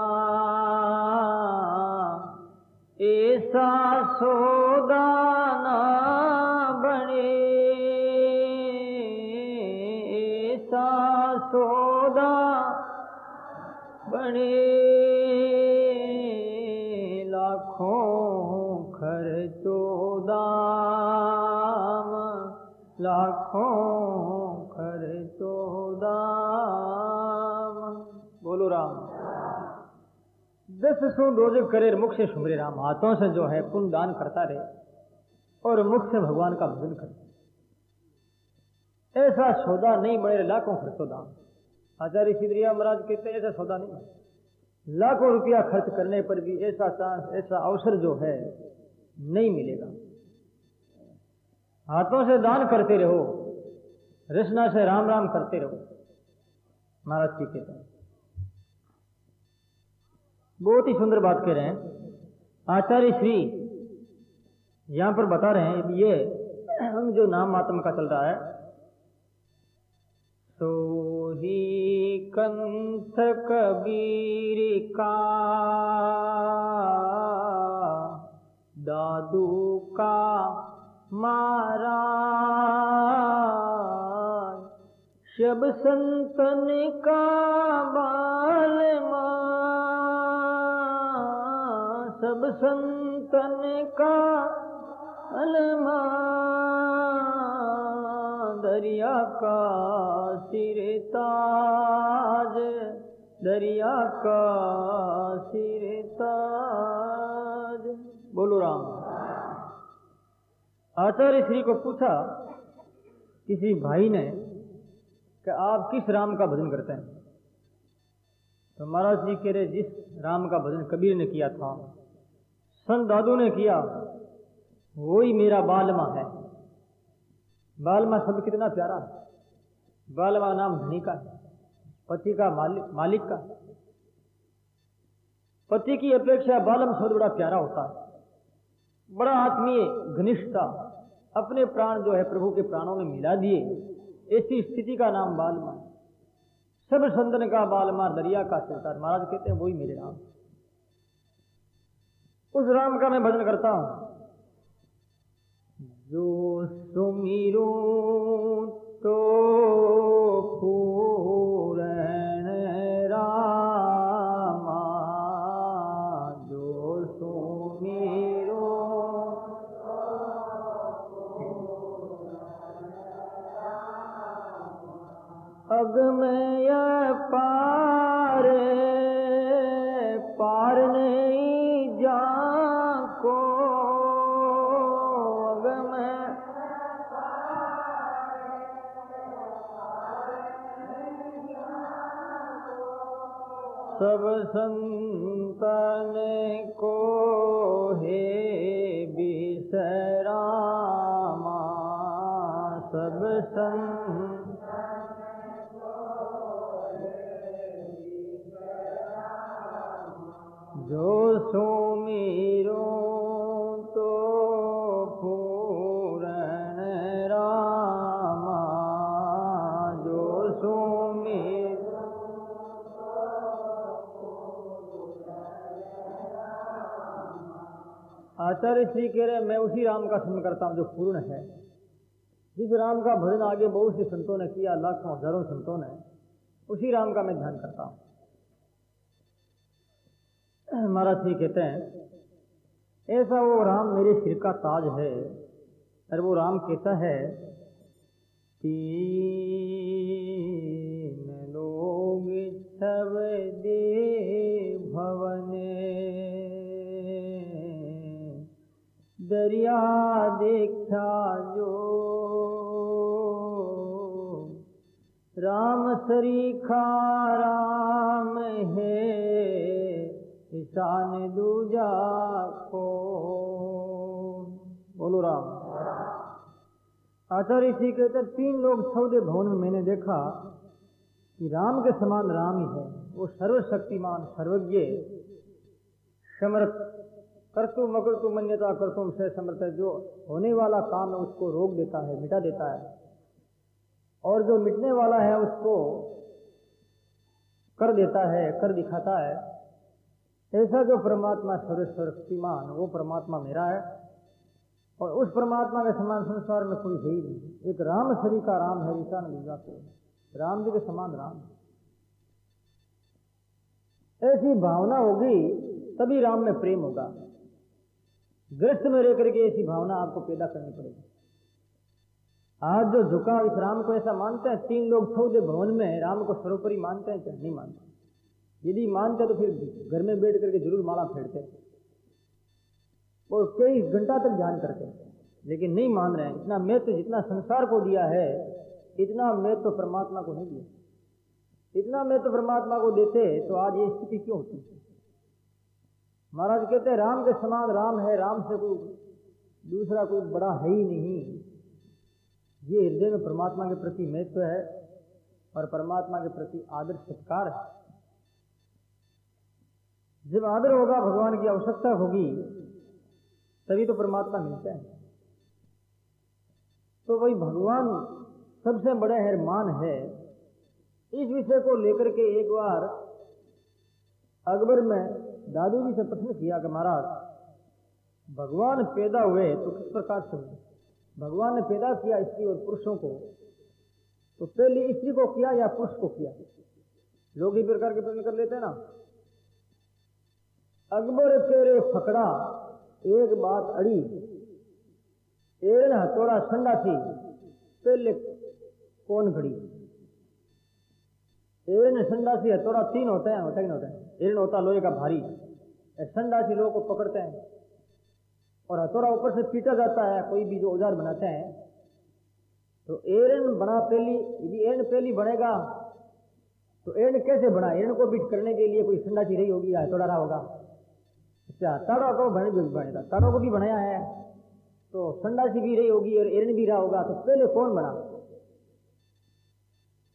ऐसा सौदा ना बने, ऐसा सौदा बने, लाखों खर्चो दाम, लाखों खर्चो दाम। बोलो राम। 10 सौ रोज करे मुख से सुमरे राम। हाथों से जो है पुण्य दान करता रहे और मुख से भगवान का भजन करे। ऐसा सौदा नहीं बने, लाखों खर्चो दाम। आचार्य सिद्धरिया महाराज कहते हैं ऐसा सौदा नहीं, लाखों रुपया खर्च करने पर भी ऐसा चांस, ऐसा अवसर जो है नहीं मिलेगा। हाथों से दान करते रहो, रचना से राम राम करते रहो। महाराज जी कहते हैं, बहुत ही सुंदर बात कह रहे हैं आचार्य श्री। यहां पर बता रहे हैं ये हम जो नाम मातम का चल रहा है, सोही कंठ कबीर का दादू का महाराज, शब संतन का बालमा, सब संतन का अलमा, दरिया का सिर ताज, दरिया का सिर ताज। बोलो राम। आचार्य श्री को पूछा किसी भाई ने कि आप किस राम का भजन करते हैं? तो महाराज जी कह रहे जिस राम का भजन कबीर ने किया था, संत दादू ने किया, वही मेरा बालमा है। बालमा शब्द कितना प्यारा है। बालमा नाम धनी का है, पति का मालिक का। पति की अपेक्षा बालम शब्द बड़ा प्यारा होता है, बड़ा आत्मीय घनिष्ठता, अपने प्राण जो है प्रभु के प्राणों में मिला दिए, ऐसी स्थिति का नाम बालमा। सब संतन का बालमा, दरिया का सिरताज। महाराज कहते हैं वही मेरे राम, उस राम का मैं भजन करता हूं। जो सुमिरो तो पूरण रामा, जो सुमिरो अगमय पार, पार नहीं जाको, सब संतन को हे बिसरामा, सब संतन को जो सुमिरो तो पूरण रामा, जो सुमिरो। आचार्य श्री कह रहे मैं उसी राम का स्मरण करता हूं जो पूर्ण है। जिस राम का भजन आगे बहुत से संतों ने किया, लाखों हजारों संतों ने, उसी राम का मैं ध्यान करता हूं। महाराज श्री कहते हैं ऐसा वो राम मेरे सिर का ताज है। और वो राम कहता है तीन लोग सब दे भवने, दरिया देखा जो राम सरीखा राम है, ईशान दूजा को। बोलो राम। आचार्य श्री कहते तीन लोग सौदे भवन में मैंने देखा कि राम के समान राम ही है। वो सर्वशक्तिमान, सर्वज्ञ, समर्थ, कर्तु मकर्तु मन्यता कर्तुम से समर्थ है। जो होने वाला काम है उसको रोक देता है, मिटा देता है, और जो मिटने वाला है उसको कर देता है, कर दिखाता है। ऐसा जो परमात्मा सर्वशक्तिमान, वो परमात्मा मेरा है, और उस परमात्मा के समान संसार में कोई है ही नहीं। एक राम सरी का राम है, ईशान दूजा को। राम जी के समान राम। ऐसी भावना होगी तभी राम में प्रेम होगा। ग्रस्त में रह करके ऐसी भावना आपको पैदा करनी पड़ेगी। आज जो झुका इस राम को ऐसा मानते हैं, तीन लोग सौदे भवन में राम को सर्वोपरि मानते हैं क्या? नहीं मानते। यदि मानते तो फिर घर में बैठ करके जरूर माला फेरते और कई घंटा तक ध्यान करते हैं, लेकिन नहीं मान रहे हैं। इतना महत्व जितना संसार को दिया है, इतना महत्व तो परमात्मा को नहीं दिया। इतना महत्व परमात्मा को देते तो आज ये स्थिति क्यों होती? महाराज कहते हैं राम के समान राम है, राम से कोई दूसरा कोई बड़ा है ही नहीं। ये हृदय में परमात्मा के प्रति महत्व है और परमात्मा के प्रति आदर सत्कार है। जब आदर होगा, भगवान की आवश्यकता होगी, तभी तो परमात्मा मिलते हैं। तो वही भगवान सबसे बड़े है, मान है, इस विषय को लेकर के एक बार अकबर में दादू जी से प्रश्न किया कि महाराज, भगवान पैदा हुए तो किस प्रकार से हुए? भगवान ने पैदा किया स्त्री और पुरुषों को, तो पहले स्त्री को किया या पुरुष को किया? लोग इस प्रकार के प्रश्न कर लेते हैं ना। अकबर तेरे फकड़ा एक बात अड़ी, एड़न हथौड़ा संडा थी, पहले कौन घड़ी? एड़न संडासी हथौड़ा तीन होते हैं, होता ही नहीं होता है। एड़न होता लोहे का भारी, संडासी लोगों को पकड़ते हैं, और हथौड़ा ऊपर से पीटा जाता है। कोई भी जो औजार बनाते हैं तो एड़न बना पहली, यदि एड़न पहली बनेगा तो एड़न कैसे बना? एड़न को बीट करने के लिए कोई संडासी रही होगी या हथौड़ा रहा होगा? अच्छा, ताड़ों को बनेगा, ताड़ों को भी बनाया है तो संडासी भी रही होगी और एड़न भी रहा होगा। तो पहले कौन बना?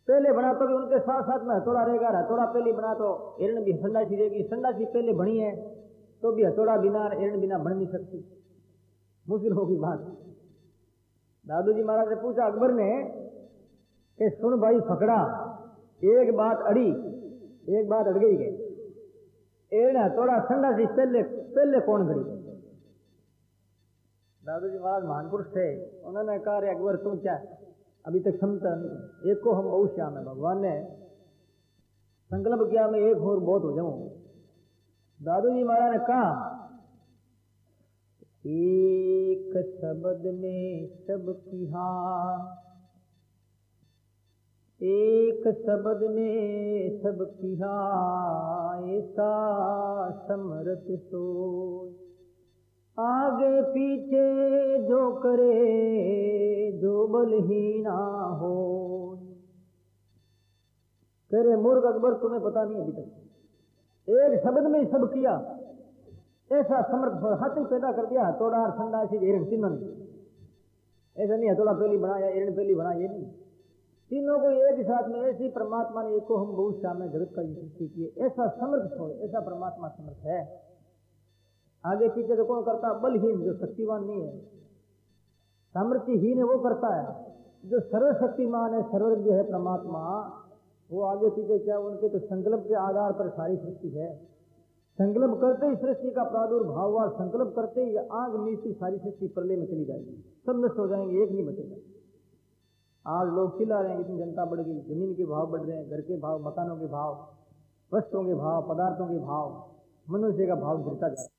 पहले बना तो भी उनके साथ साथ में हथौड़ा रहेगा। हथौड़ा पहले बना तो एड़न भी संडासी रहेगी। संडासी पहले बनी है तो भी हथौड़ा बिना एड़न बिना बन नहीं सकती, मुश्किल होगी बात। दादू जी महाराज ने पूछा अकबर ने कि सुन भाई फकड़ा, एक बात अड़ी, एक बात अड़ गई है, एड़न हथौड़ा संडासी पहले कौन घड़ी? दादू जी महाराज महान पुरुष थे, उन्होंने कहा रे अकबर तुम क्या अभी तक समझता नहीं, एक को हम बहुत श्याम है। भगवान ने संकल्प किया मैं एक और बहुत हो जाऊं। दादू जी महाराज ने कहा एक शब्द में सब किहा, एक शब्द में सब किहा, ऐसा समरथ सोच, आगे पीछे जो करे जो बलहीना हो। तेरे मूर्ख अकबर तुम्हें पता नहीं अभी तक, एक शब्द में सब किया, ऐसा समर्थ हासिल पैदा कर दिया। हथौड़ा संडासी एड़न तीनों ने, ऐसा नहीं हथौड़ा पहली बना या एड़न पहली बना, ये नहीं, तीनों को एक ही साथ में ऐसी परमात्मा ने एक को हम बहुत श्याम जगत का सृष्टि किए। ऐसा समर्थ हो, ऐसा परमात्मा समर्थ है। आगे पीछे तो कौन करता? बलहीन, जो शक्तिवान नहीं है, सामर्थ्यहीन है, वो करता है। जो सर्वशक्तिमान है, सर्वज्ञ है परमात्मा, वो आगे पीछे क्या? उनके तो संकल्प के आधार पर सारी सृष्टि है। संकल्प करते ही सृष्टि का प्रादुर्भाव हुआ, संकल्प करते ही आग नीति सारी सृष्टि प्रलय में चली जाएगी, सब नष्ट हो जाएंगे, एक नहीं बचेगा। आज लोग चिल्ला रहे हैं इतनी जनता बढ़ गई, जमीन के भाव बढ़ रहे हैं, घर के भाव, मकानों के भाव, वस्त्रों के भाव, पदार्थों के भाव, मनुष्य का भाव गिरता जा रहा है।